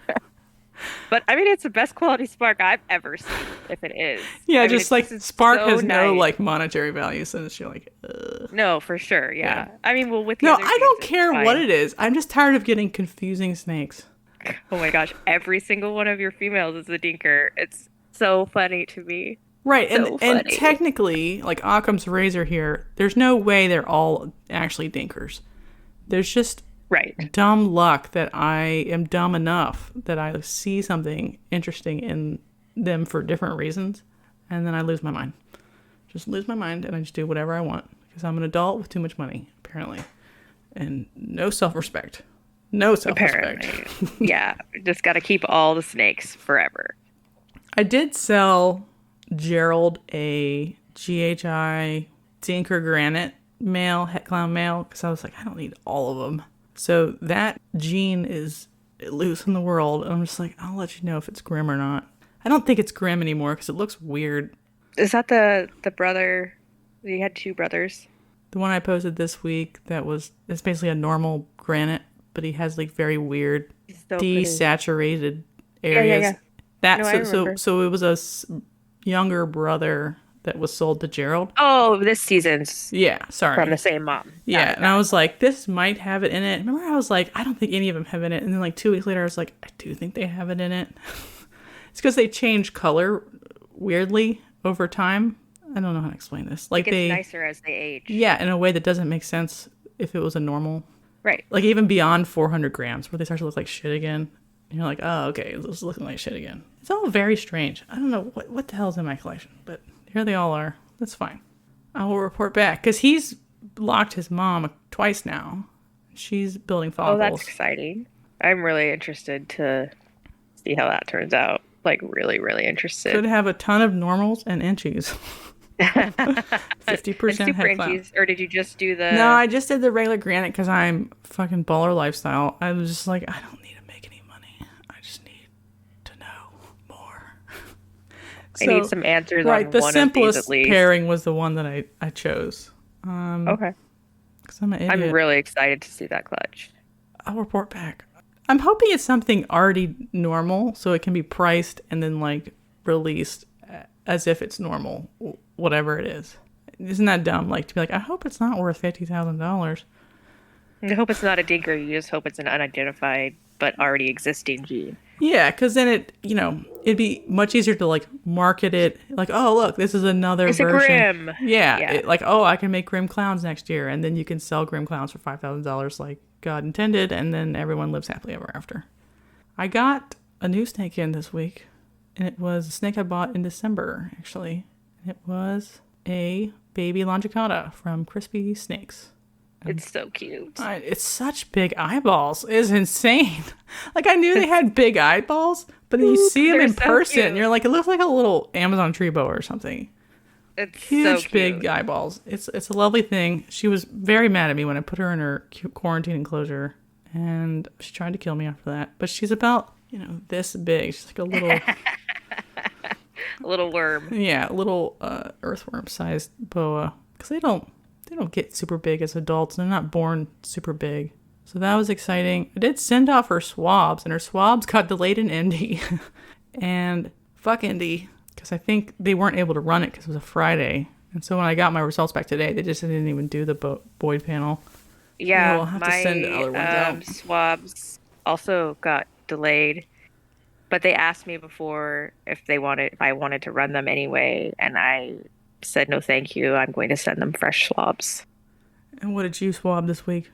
But I mean, it's the best quality Spark I've ever seen. If it is, Yeah, I mean, just like it's Spark so has no nice. like monetary value, so it's you're like, ugh. No, for sure. Yeah. Yeah. I mean, well, with the No, other I don't genes, care it's what fine. it is. I'm just tired of getting confusing snakes. Oh my gosh, every single one of your females is a dinker. It's so funny to me. Right, So and funny. technically, like Occam's razor here, there's no way they're all actually dinkers. There's just Right. dumb luck that I am dumb enough that I see something interesting in them for different reasons, and then I lose my mind. Just lose my mind, and I just do whatever I want because I'm an adult with too much money, apparently, and no self-respect. No self-respect. Apparently. Yeah. Just got to keep all the snakes forever. I did sell Gerald a GHI Dinker Granite male, het clown male, because I was like, I don't need all of them. So that gene is loose in the world. And I'm just like, I'll let you know if it's grim or not. I don't think it's grim anymore because it looks weird. Is that the brother? You had 2 brothers. The one I posted this week it's basically a normal granite, but he has like very weird He's so pretty. desaturated areas. yeah. That No, I remember. so it was a younger brother that was sold to Gerald. Oh, this season's Yeah, sorry. from the same mom. Yeah, and I was like, this might have it in it. Remember, I was like, I don't think any of them have in it. And then like 2 weeks later, I was like, I do think they have it in it. It's because they change color weirdly over time. I don't know how to explain this. Like It gets nicer as they age. yeah, in a way that doesn't make sense if it was a normal. Right. Like even beyond 400 grams, where they start to look like shit again. And you're like, oh, okay, this is looking like shit again. It's all very strange. I don't know what the hell's in my collection, but here they all are. That's fine. I will report back because he's locked his mom twice now. She's building Oh, follicles. that's exciting. I'm really interested to see how that turns out. Like, really, really interested. Could have a ton of normals and inchies. 50% Super head clown. inchies, or did you just do the? No, I just did the regular granite because I'm fucking baller lifestyle. I was just like, I don't need to make any money. I just need to know more. I need some answers right, on the one simplest of these at least. pairing was the one that I chose. Okay. Because I'm an idiot. I'm really excited to see that clutch. I'll report back. I'm hoping it's something already normal so it can be priced and then like released as if it's normal, whatever it is. Isn't that dumb? Like to be like, I hope it's not worth $50,000. I hope it's not a dinker. You just hope it's an unidentified but already existing gene. Yeah, because then it'd be much easier to like market it. Like, oh look, this is another It's version. a grim. Yeah, like I can make grim clowns next year, and then you can sell grim clowns for $5,000 like God intended, and then everyone lives happily ever after. I got a new snake in this week, and it was a snake I bought in December actually. And it was a baby Longicauda from Crispy Snakes. It's so cute. It's such big eyeballs. It's insane. Like I knew they had big eyeballs, but then you see them they're in so person, cute. and you're like, it looks like a little Amazon tree boa or something. It's Huge, so cute. big eyeballs. It's a lovely thing. She was very mad at me when I put her in her quarantine enclosure, and she tried to kill me after that. But she's about this big. She's like a little A little worm. yeah, a little earthworm-sized boa. Because they don't get super big as adults. They're not born super big. So that was exciting. I did send off her swabs, and her swabs got delayed in Indy. And fuck Indy, because I think they weren't able to run it because it was a Friday. And so when I got my results back today, they just didn't even do the Boyd panel. Yeah, So we'll have to send the other ones out. swabs also got delayed, but they asked me before if I wanted to run them anyway, and I said no, thank you. I'm going to send them fresh swabs. And what did you swab this week?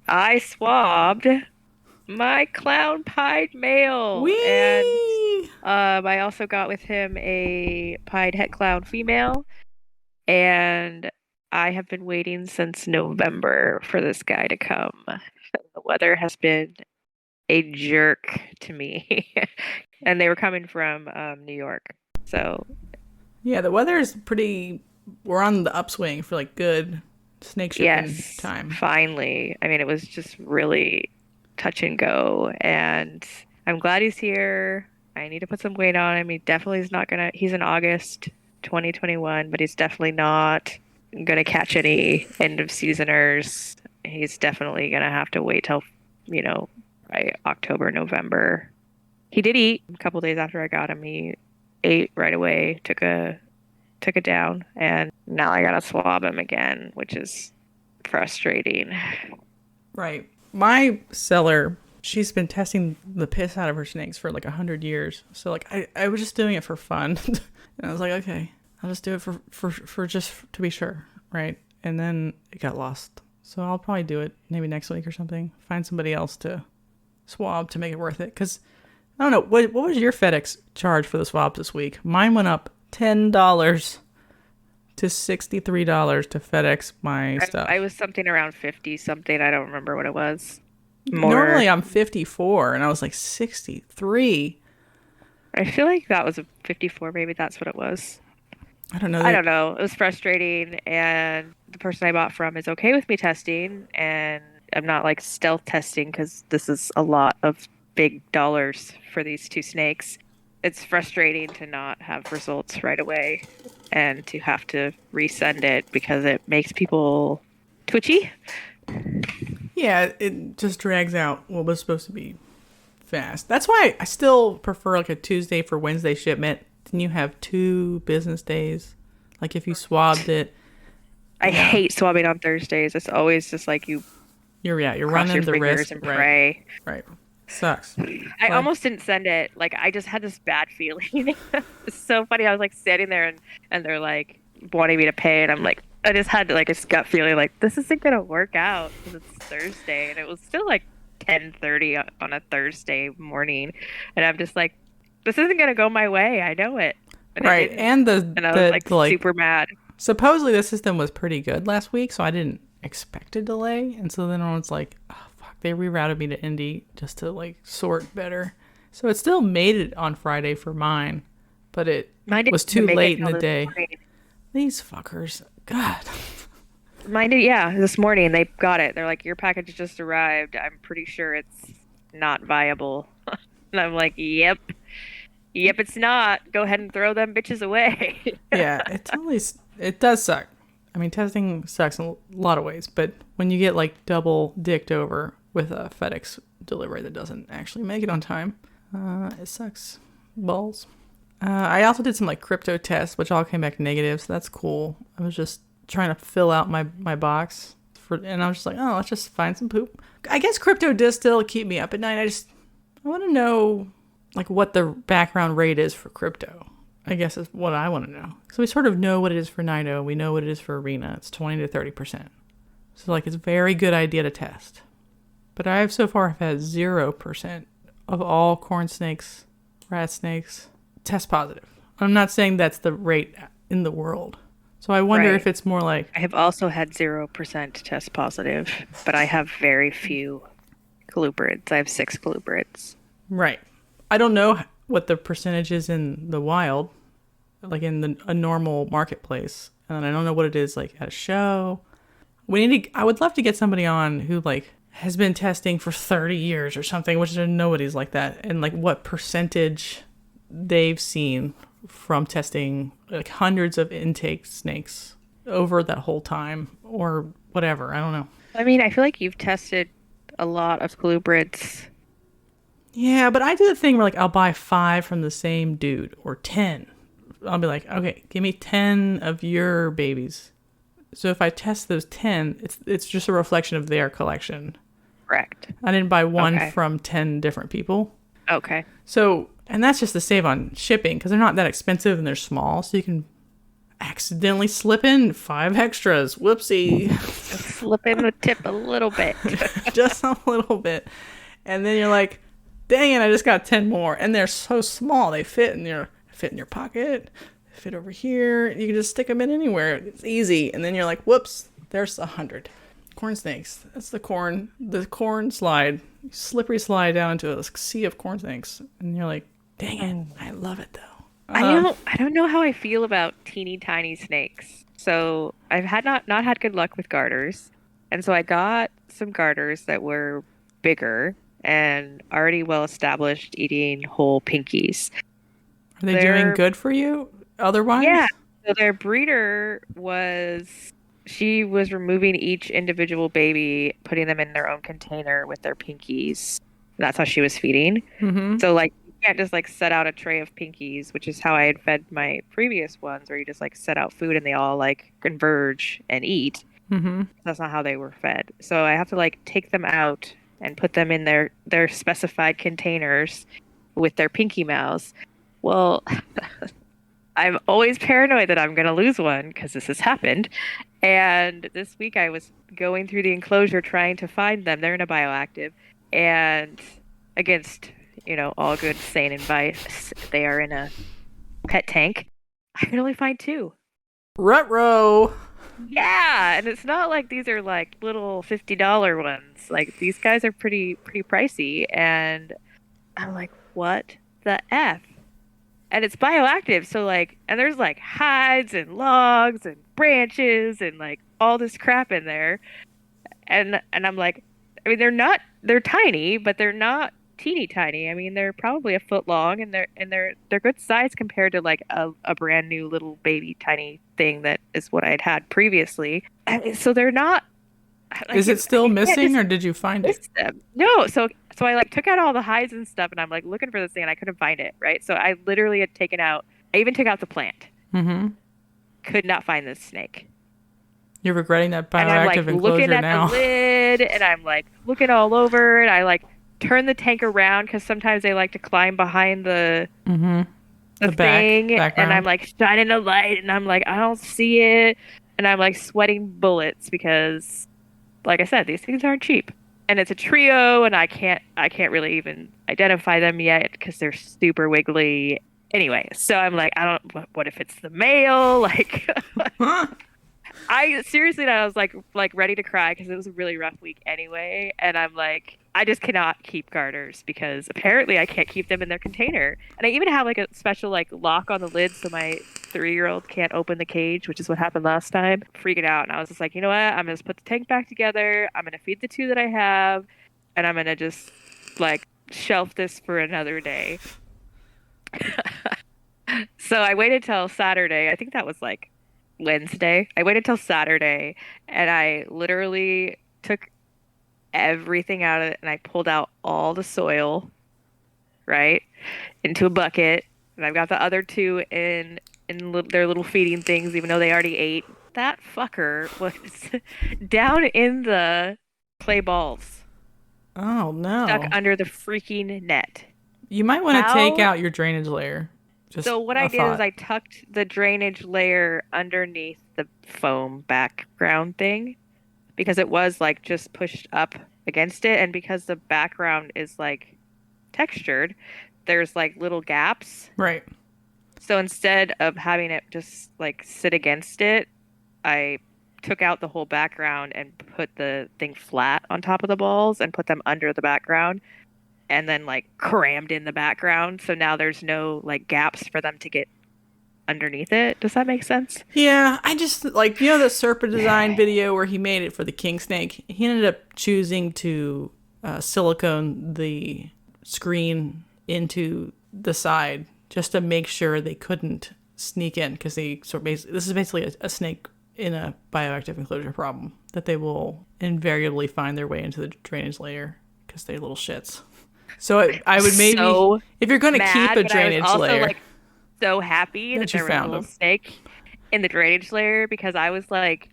I swabbed my clown pied male, Whee! and I also got with him a pied het clown female, and I have been waiting since November for this guy to come. The weather has been a jerk to me, and they were coming from New York, so Yeah, the weather is pretty. We're on the upswing for like good snake shipping yes, time. finally. I mean, it was just really touch and go, and I'm glad he's here. I need to put some weight on him. He definitely is not gonna. He's in August 2021, but he's definitely not gonna catch any end of seasoners. He's definitely gonna have to wait till, by October, November. He did eat a couple days after I got him. He ate right away, took it down, and now I gotta swab him again, which is frustrating. Right. My seller, she's been testing the piss out of her snakes for like 100 years. So like I was just doing it for fun. And I was like, okay, I'll just do it for just to be sure, right? And then it got lost. So I'll probably do it maybe next week or something. Find somebody else to swab to make it worth it. Because I don't know, what was your FedEx charge for the swabs this week? Mine went up $10 to $63 to FedEx my stuff. I was something around 50 something. I don't remember what it was. Normally I'm 54 and I was like 63. I feel like that was a 54. Maybe that's what it was. I don't know. I don't know. It was frustrating, and the person I bought from is okay with me testing, and I'm not like stealth testing because this is a lot of big dollars for these two snakes. It's frustrating to not have results right away and to have to resend it because it makes people twitchy. Yeah, it just drags out what was supposed to be fast. That's why I still prefer like a Tuesday for Wednesday shipment. Then you have 2 business days. Like if you swabbed it. I hate swabbing on Thursdays. It's always just like you're running your the risk and pray. Right. Sucks. I almost didn't send it. Like I just had this bad feeling. It's so funny. I was like sitting there and they're like wanting me to pay, and I'm like, I just had like a gut feeling like this isn't gonna work out because it's Thursday, and it was still like 10:30 on a Thursday morning, and I'm just like, this isn't gonna go my way. I know it. And right, and I was like super mad. Supposedly the system was pretty good last week, so I didn't expect a delay, and so then I was like, oh fuck, they rerouted me to Indy just to like sort better. So it still made it on Friday for mine, but it was too late in the day. Morning. These fuckers, God. Mine did, yeah. This morning they got it. They're like, your package just arrived. I'm pretty sure it's not viable. And I'm like, yep, it's not. Go ahead and throw them bitches away. Yeah, it does suck. I mean, testing sucks in a lot of ways, but when you get like double dicked over with a FedEx delivery that doesn't actually make it on time, it sucks balls. I also did some like crypto tests, which all came back negative, so that's cool. I was just trying to fill out my box and I was just like, oh, let's just find some poop. I guess crypto does still keep me up at night. I want to know like what the background rate is for crypto. I guess is what I want to know. So we sort of know what it is for Nido. We know what it is for Arena. It's 20 to 30%. So like it's a very good idea to test. But I have so far have had 0% of all corn snakes, rat snakes, test positive. I'm not saying that's the rate in the world. So I wonder if it's more like... I have also had 0% test positive, but I have very few colubrids. I have 6 colubrids. Right. I don't know what the percentage is in the wild, like in a normal marketplace. And I don't know what it is like at a show. I would love to get somebody on who like has been testing for 30 years or something, which nobody's like that. And like what percentage they've seen from testing like hundreds of intake snakes over that whole time or whatever. I don't know. I mean, I feel like you've tested a lot of colubrids. Yeah, but I do the thing where like I'll buy 5 from the same dude or 10. I'll be like, okay, give me 10 of your babies. So if I test those 10, it's just a reflection of their collection. Correct. I didn't buy one Okay. from 10 different people. Okay. So, and that's just to save on shipping because they're not that expensive and they're small. So you can accidentally slip in 5 extras. Whoopsie. Slip in the tip a little bit. Just a little bit. And then you're like, dang it, I just got 10 more. And they're so small. They fit in your pocket, fit over here. You can just stick them in anywhere. It's easy. And then you're like, whoops, there's 100. Corn snakes. That's the corn slide. Slippery slide down into a sea of corn snakes. And you're like, dang it, I love it though. I don't know how I feel about teeny tiny snakes. So I've not had good luck with garters. And so I got some garters that were bigger and already well established eating whole pinkies. Are they doing good for you otherwise? Yeah. So their breeder she was removing each individual baby, putting them in their own container with their pinkies. That's how she was feeding. Mm-hmm. So like you can't just like set out a tray of pinkies, which is how I had fed my previous ones, where you just like set out food and they all like converge and eat. Mm-hmm. That's not how they were fed. So I have to like take them out and put them in their specified containers with their pinky mouths. Well, I'm always paranoid that I'm going to lose one because this has happened. And this week I was going through the enclosure trying to find them. They're in a bioactive. And against, all good sane advice, they are in a pet tank. I can only find 2. Ruh-roh. Yeah, and it's not like these are like little $50 ones. Like these guys are pretty pricey. And I'm like, what the F? And it's bioactive, so like, and there's like hides and logs and branches and like all this crap in there. And I'm like, I mean, they're tiny, but they're not teeny tiny. I mean, they're probably a foot long, and they're good size compared to like a brand new little baby tiny thing that is what I had previously. So they're not. Like, is it still missing, or did you find it? Them. No, so I like took out all the hides and stuff, and I'm like looking for this thing, and I couldn't find it. Right, so I literally had taken out. I even took out the plant. Mm-hmm. Could not find this snake. You're regretting that bioactive and I'm like enclosure looking at now. the lid, and I'm like looking all over, and I like turn the tank around because sometimes they like to climb behind the thing, and I'm like shining a light, and I'm like I don't see it, and I'm like sweating bullets because. Like I said, these things aren't cheap, and it's a trio, and I can't really even identify them yet because they're super wiggly. Anyway, so I'm like, what if it's the male? Like, I seriously, I was like ready to cry because it was a really rough week anyway, and I'm like, I just cannot keep garters because apparently I can't keep them in their container, and I even have like a special like lock on the lid so my 3-year-old can't open the cage, which is what happened last time. Freaking out, and I was just like, you know what? I'm gonna just put the tank back together. I'm gonna feed the 2 that I have, and I'm gonna just like shelf this for another day. So I waited till Saturday. I think that was like Wednesday. I waited till Saturday, and I literally took everything out of it, and I pulled out all the soil, right, into a bucket, and I've got the other 2 in their little feeding things, even though they already ate. That fucker was down in the clay balls. Oh no! Stuck under the freaking net. You might want to take out your drainage layer. So what I did is I tucked the drainage layer underneath the foam background thing because it was like just pushed up against it, and because the background is like textured, there's like little gaps. Right. So instead of having it just like sit against it, I took out the whole background and put the thing flat on top of the balls and put them under the background. And then like crammed in the background, so now there's no like gaps for them to get underneath it. Does that make sense? Yeah, I just like the Serpa design video where he made it for the Kingsnake. He ended up choosing to silicone the screen into the side just to make sure they couldn't sneak in because this is basically a snake in a bioactive enclosure problem, that they will invariably find their way into the drainage layer because they're little shits. So I would maybe, so if you're going to keep a but drainage I was also layer, like so happy that you there was a found little them. snake in the drainage layer because I was like,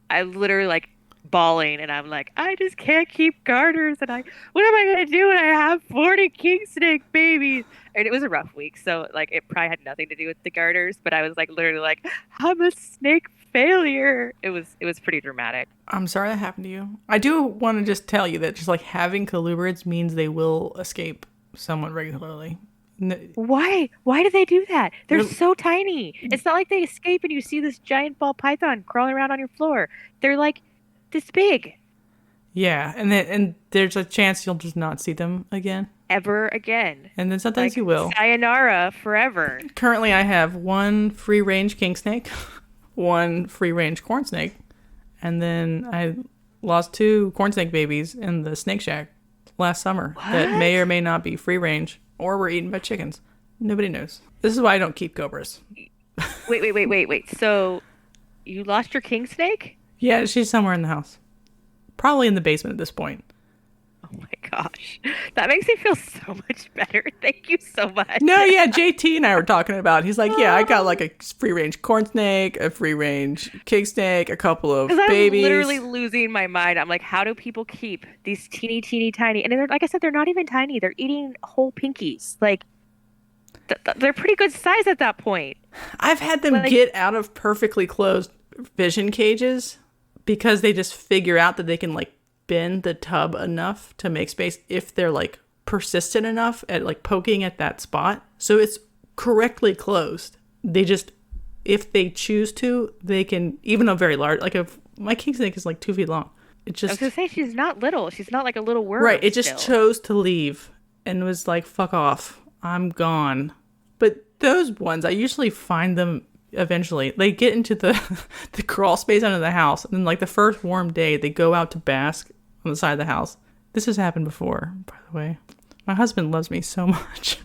I literally like bawling and I'm like, I just can't keep garters and what am I gonna do when I have 40 kingsnake babies? And it was a rough week, so like it probably had nothing to do with the garters, but I was like literally like, I'm a snake failure. It was pretty dramatic. I'm sorry that happened to you. I do want to just tell you that just like having colubrids means they will escape somewhat regularly. Why? Why do they do that? They're They're, so tiny. It's not like they escape and you see this giant ball python crawling around on your floor. They're like this big. yeah, and there's a chance you'll just not see them again. Ever again. And then sometimes Like you will. sayonara forever. Currently, I have one free-range king snake, one free-range corn snake, and then I lost 2 corn snake babies in the snake shack last summer that may or may not be free-range or were eaten by chickens. Nobody knows. This is why I don't keep cobras. Wait. So you lost your king snake? Yeah, she's somewhere in the house. Probably in the basement at this point. Oh my gosh. That makes me feel so much better. Thank you so much. No, yeah, JT and I were talking about. He's like, yeah, I got like a free-range corn snake, a free-range king snake, a couple of babies. I'm literally losing my mind. I'm like, how do people keep these teeny tiny? And they're, like I said, they're not even tiny. They're eating whole pinkies. Like, they're pretty good size at that point. I've had them get out of perfectly closed vision cages because they just figure out that they can like bend the tub enough to make space if they're like persistent enough at like poking at that spot. So it's correctly closed. They just, if they choose to, they can, even though very large, like if my king snake is like 2 feet long. It just, I was gonna say she's not little. She's not like a little worm. Right. It just chose to leave and was like, fuck off. I'm gone. But those ones, I usually find them eventually. They get into the crawl space under the house. And then like the first warm day, they go out to bask on the side of the house. This has happened before, by the way. My husband loves me so much.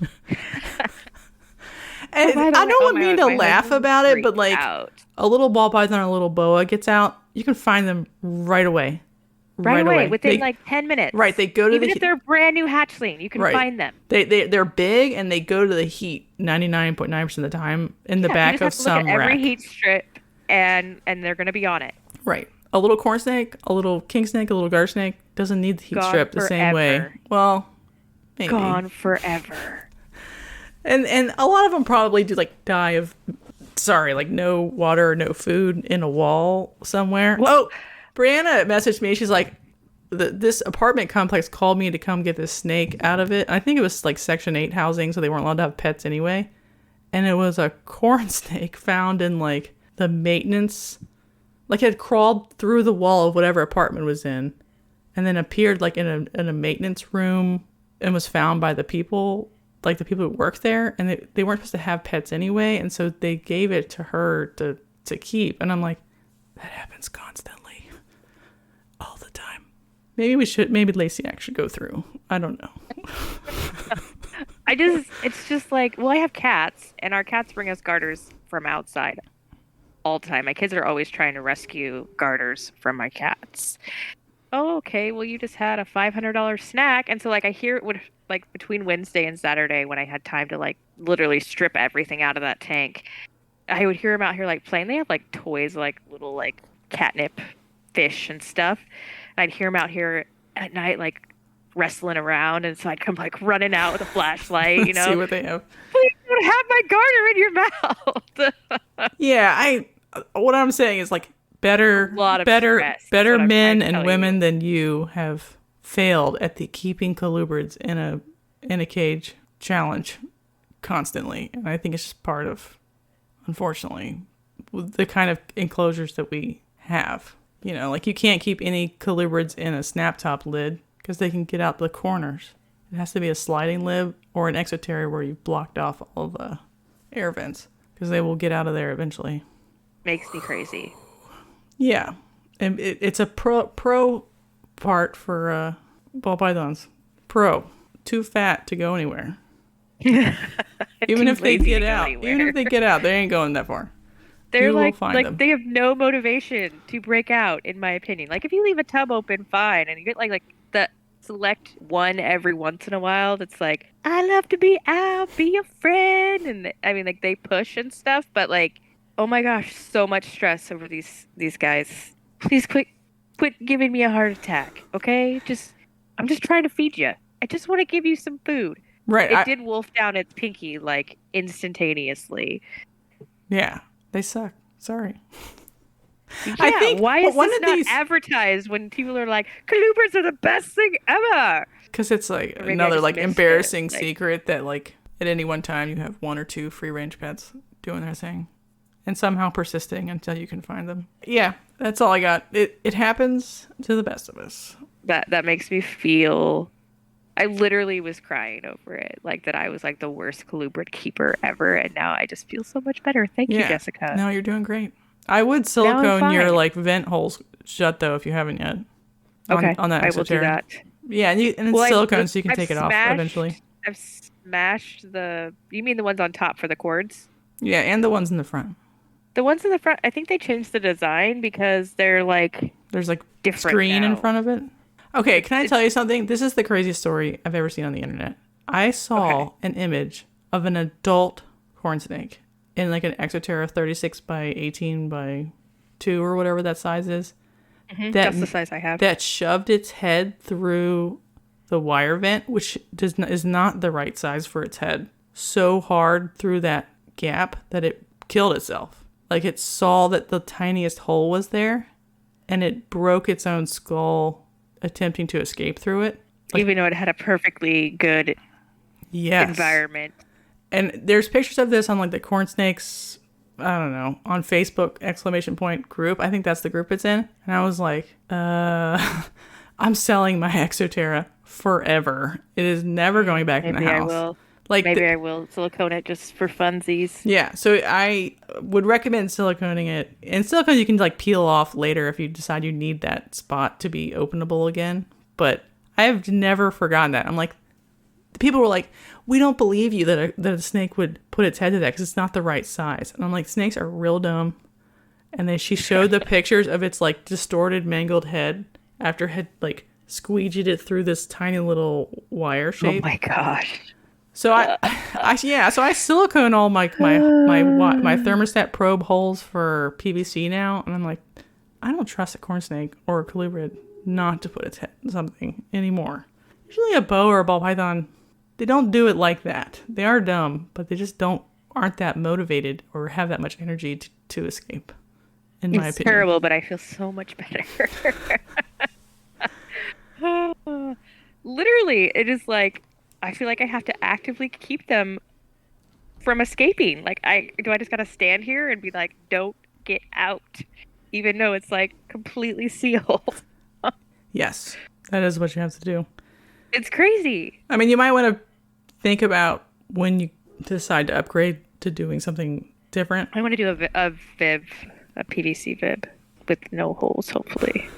And I don't mean to laugh about it, but like a little ball python or a little boa gets out, you can find them right away. Right away, within like 10 minutes. Right, they go to even if they're brand new hatchling, you can find them. They're big and they go to the heat 99.9% of the time in the back of some rack. Every rack. heat strip, and they're going to be on it. Right. A little corn snake, a little king snake, a little garter snake doesn't need the heat strip the same way. Well, maybe. Gone forever. And a lot of them probably do like die of, like no water or no food in a wall somewhere. Oh, Brianna messaged me. She's like, this apartment complex called me to come get this snake out of it. I think it was like Section 8 housing, so they weren't allowed to have pets anyway. And it was a corn snake found in like the maintenance, like it had crawled through the wall of whatever apartment was in, and then appeared like in a maintenance room and was found by the people, like the people who work there. And they weren't supposed to have pets anyway, and so they gave it to her to keep. And I'm like, that happens constantly. All the time. Maybe Lacey should go through. I don't know. It's just like, well, I have cats, and our cats bring us garters from outside all the time. My kids are always trying to rescue garters from my cats. Oh, okay, well, you just had a $500 snack. And so, like, I hear it would, like, between Wednesday and Saturday when I had time to, like, literally strip everything out of that tank, I would hear them out here, like, playing. They have, like, toys, like, little, like, catnip fish and stuff. And I'd hear them out here at night, like wrestling around, and so I'd come like running out with a flashlight, you know, see what they have. Please don't have my garter in your mouth. Yeah, what I'm saying is like better men and women than you have failed at the keeping colubrids in a cage challenge constantly, and I think it's just part of, unfortunately, the kind of enclosures that we have. You know, like you can't keep any colubrids in a snap top lid because they can get out the corners. It has to be a sliding lid or an exoterior where you've blocked off all the air vents because they will get out of there eventually. Makes me crazy. Yeah. And it's a pro part for ball pythons. Pro. Too fat to go anywhere. Even if they get out. Even if they get out, they ain't going that far. They're You will find them. they have no motivation to break out, in my opinion. Like if you leave a tub open, fine, and you get like the select one every once in a while that's like, I love to be out, be a friend, and I mean like they push and stuff, but like, oh my gosh, so much stress over these guys. Please quit giving me a heart attack, okay? Just I'm just trying to feed you. I just want to give you some food. Right. It did wolf down its pinky like instantaneously. Yeah, they suck. Sorry. Yeah, I think why is one this of not these, advertised when people are like, colubrids are the best thing ever? because it's like Or maybe I another just like missed embarrassing it. Like, secret that like at any one time you have one or two free range pets doing their thing and somehow persisting until you can find them. Yeah, that's all I got. It happens to the best of us. that makes me feel. I literally was crying over it, like that I was like the worst colubrid keeper ever, and now I just feel so much better. Thank you, Yeah. Jessica. No, you're doing great. I would Now I'm silicone your fine. like vent holes shut though if you haven't yet. Okay, On that I will do exoterra. that. Yeah, and it's Well, silicone so you can take it off eventually. I've smashed the. You mean the ones on top for the cords? Yeah, and the ones in the front. The ones in the front. I think they changed the design because they're like There's like different screen in now. front of it. Okay, can I It's- tell you something? This is the craziest story I've ever seen on the internet. I saw an image of an adult corn snake in like an Exoterra 36 by 18 by 2 or whatever that size is. That's the size I have. That shoved its head through the wire vent, which is not the right size for its head, so hard through that gap that it killed itself. Like it saw that the tiniest hole was there, and it broke its own skull attempting to escape through it. Even though it had a perfectly good Yes. environment. And there's pictures of this on like the corn snakes, I don't know, on Facebook ! Group. I think that's the group it's in. And I was like, I'm selling my Exoterra forever. It is never going back in the Maybe I house. will. Like Maybe I will silicone it just for funsies. yeah, so I would recommend siliconing it. And silicone you can like peel off later if you decide you need that spot to be openable again. But I have never forgotten that. I'm like, people were like, we don't believe you that a snake would put its head to that because it's not the right size. And I'm like, snakes are real dumb. And then she showed the pictures of its like distorted, mangled head after it had like squeegeed it through this tiny little wire shape. Oh my gosh. So so I silicone all my thermostat probe holes for PVC now, and I'm like, I don't trust a corn snake or a colubrid not to put its head in something anymore. Usually a boa or a ball python, they don't do it like that. They are dumb, but they just aren't that motivated or have that much energy to escape. In my It's opinion, terrible, but I feel so much better. Literally, it is like I feel like I have to actively keep them from escaping. Like I just gotta stand here and be like, don't get out, even though it's like completely sealed. Yes, that is what you have to do. It's crazy. I mean, you might want to think about when you decide to upgrade to doing something different. I want to do a Viv, a PVC Viv with no holes, hopefully.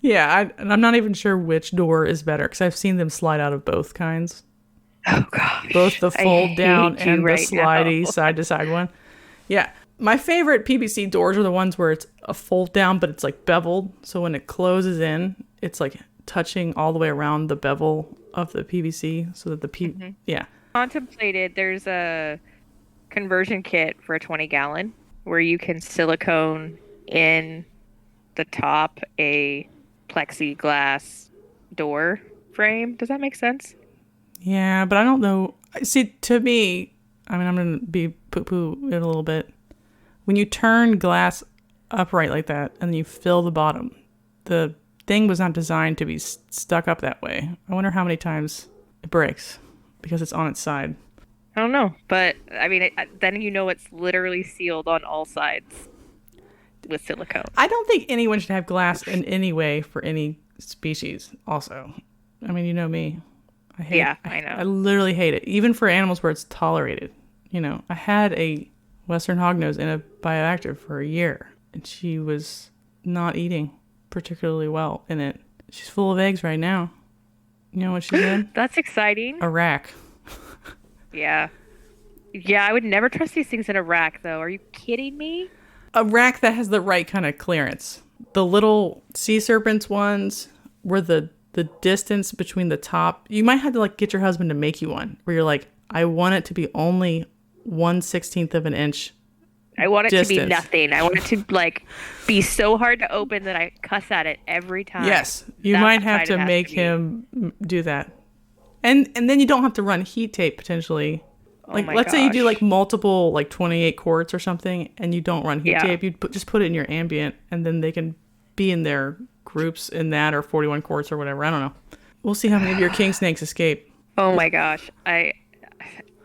Yeah, and I'm not even sure which door is better because I've seen them slide out of both kinds. Oh gosh. Both the fold down hate you and the right slidey now. side to side one. Yeah. My favorite PVC doors are the ones where it's a fold down, but it's like beveled. So when it closes in, it's like touching all the way around the bevel of the PVC so that the yeah. Contemplated, there's a conversion kit for a 20-gallon where you can silicone in the top a plexiglass door frame. Does that make sense? Yeah, but I don't know. See, to me, I mean, I'm going to be poo-poo it a little bit. When you turn glass upright like that and then you fill the bottom, the thing was not designed to be stuck up that way. I wonder how many times it breaks because it's on its side. I don't know, but I mean, then you know it's literally sealed on all sides with silicone. I don't think anyone should have glass in any way for any species also. I mean, you know me. I know. I literally hate it. Even for animals where it's tolerated. You know, I had a Western hognose in a bioactive for a year, and she was not eating particularly well in it. She's full of eggs right now. You know what she's in? That's exciting. A rack. Yeah. Yeah, I would never trust these things in a rack, though. Are you kidding me? A rack that has the right kind of clearance. The little sea serpents ones where the distance between the top, you might have to like get your husband to make you one where you're like, I want it to be only 1/16 of an inch I want it to be distance. nothing. I want it to like be so hard to open that I cuss at it every time. Yes, you That's might how have tight to it has make be. him do that. And then you don't have to run heat tape potentially. Oh Like my let's say you do like gosh. multiple like 28 quarts or something and you don't run heat Yeah. tape, just put it in your ambient and then they can be in their groups in that or 41 quarts or whatever. I don't know. We'll see how many of your king snakes escape. Oh my gosh.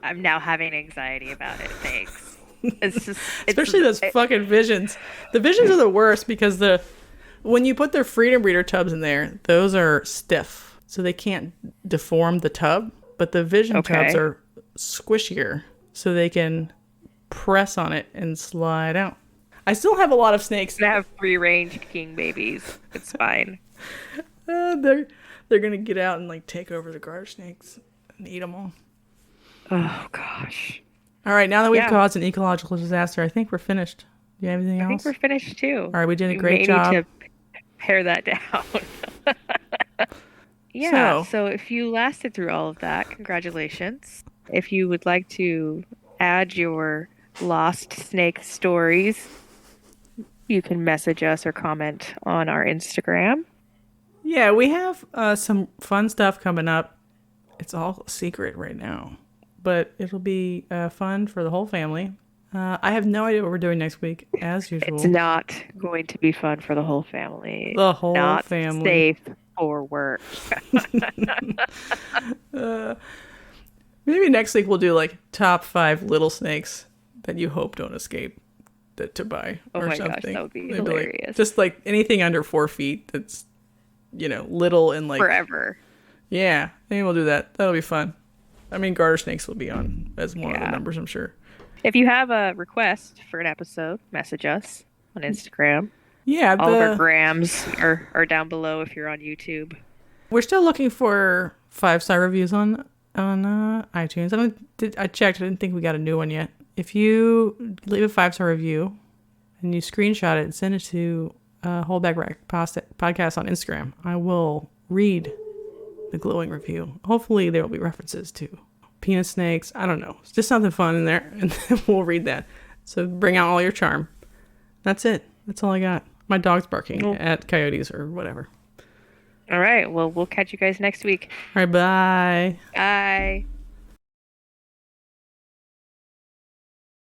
I'm now having anxiety about it. Thanks. It's just Especially those fucking visions. The visions are the worst because when you put their freedom breeder tubs in there, those are stiff. So they can't deform the tub, but the vision tubs are squishier so they can press on it and slide out. I still have a lot of snakes. I have free range king babies. It's fine. They're gonna get out and like take over the garter snakes and eat them all. Oh gosh. All right, now that we've Yeah. caused an ecological disaster, I think we're finished. Do you have anything I else? think we're finished too. All right, we did a We great may job. need to pare that down. Yeah, So- so if you lasted through all of that, congratulations. If you would like to add your lost snake stories, you can message us or comment on our Instagram. Yeah, we have some fun stuff coming up. It's all secret right now, but it'll be fun for the whole family. I have no idea what we're doing next week, as usual. It's not going to be fun for the whole family. The whole not family. safe for work. Maybe next week we'll do like top 5 little snakes that you hope don't escape to buy Oh or my gosh, something. that would be Maybe hilarious. just like anything under 4 feet that's, little and like... Forever. Yeah, maybe we'll do that. That'll be fun. I mean, garter snakes will be on as one of the Yeah. numbers, I'm sure. If you have a request for an episode, message us on Instagram. Yeah, All of our grams are down below if you're on YouTube. we're still looking for 5-star reviews on iTunes. I checked. I didn't think we got a new one yet. If you leave a 5-star review and you screenshot it and send it to Holdback Rack Podcast on Instagram, I will read the glowing review. Hopefully there will be references to penis snakes. I don't know. It's just something fun in there, and then we'll read that. So bring out all your charm. That's it. That's all I got. My dog's barking at coyotes or whatever. All right. Well, we'll catch you guys next week. All right, bye. Bye.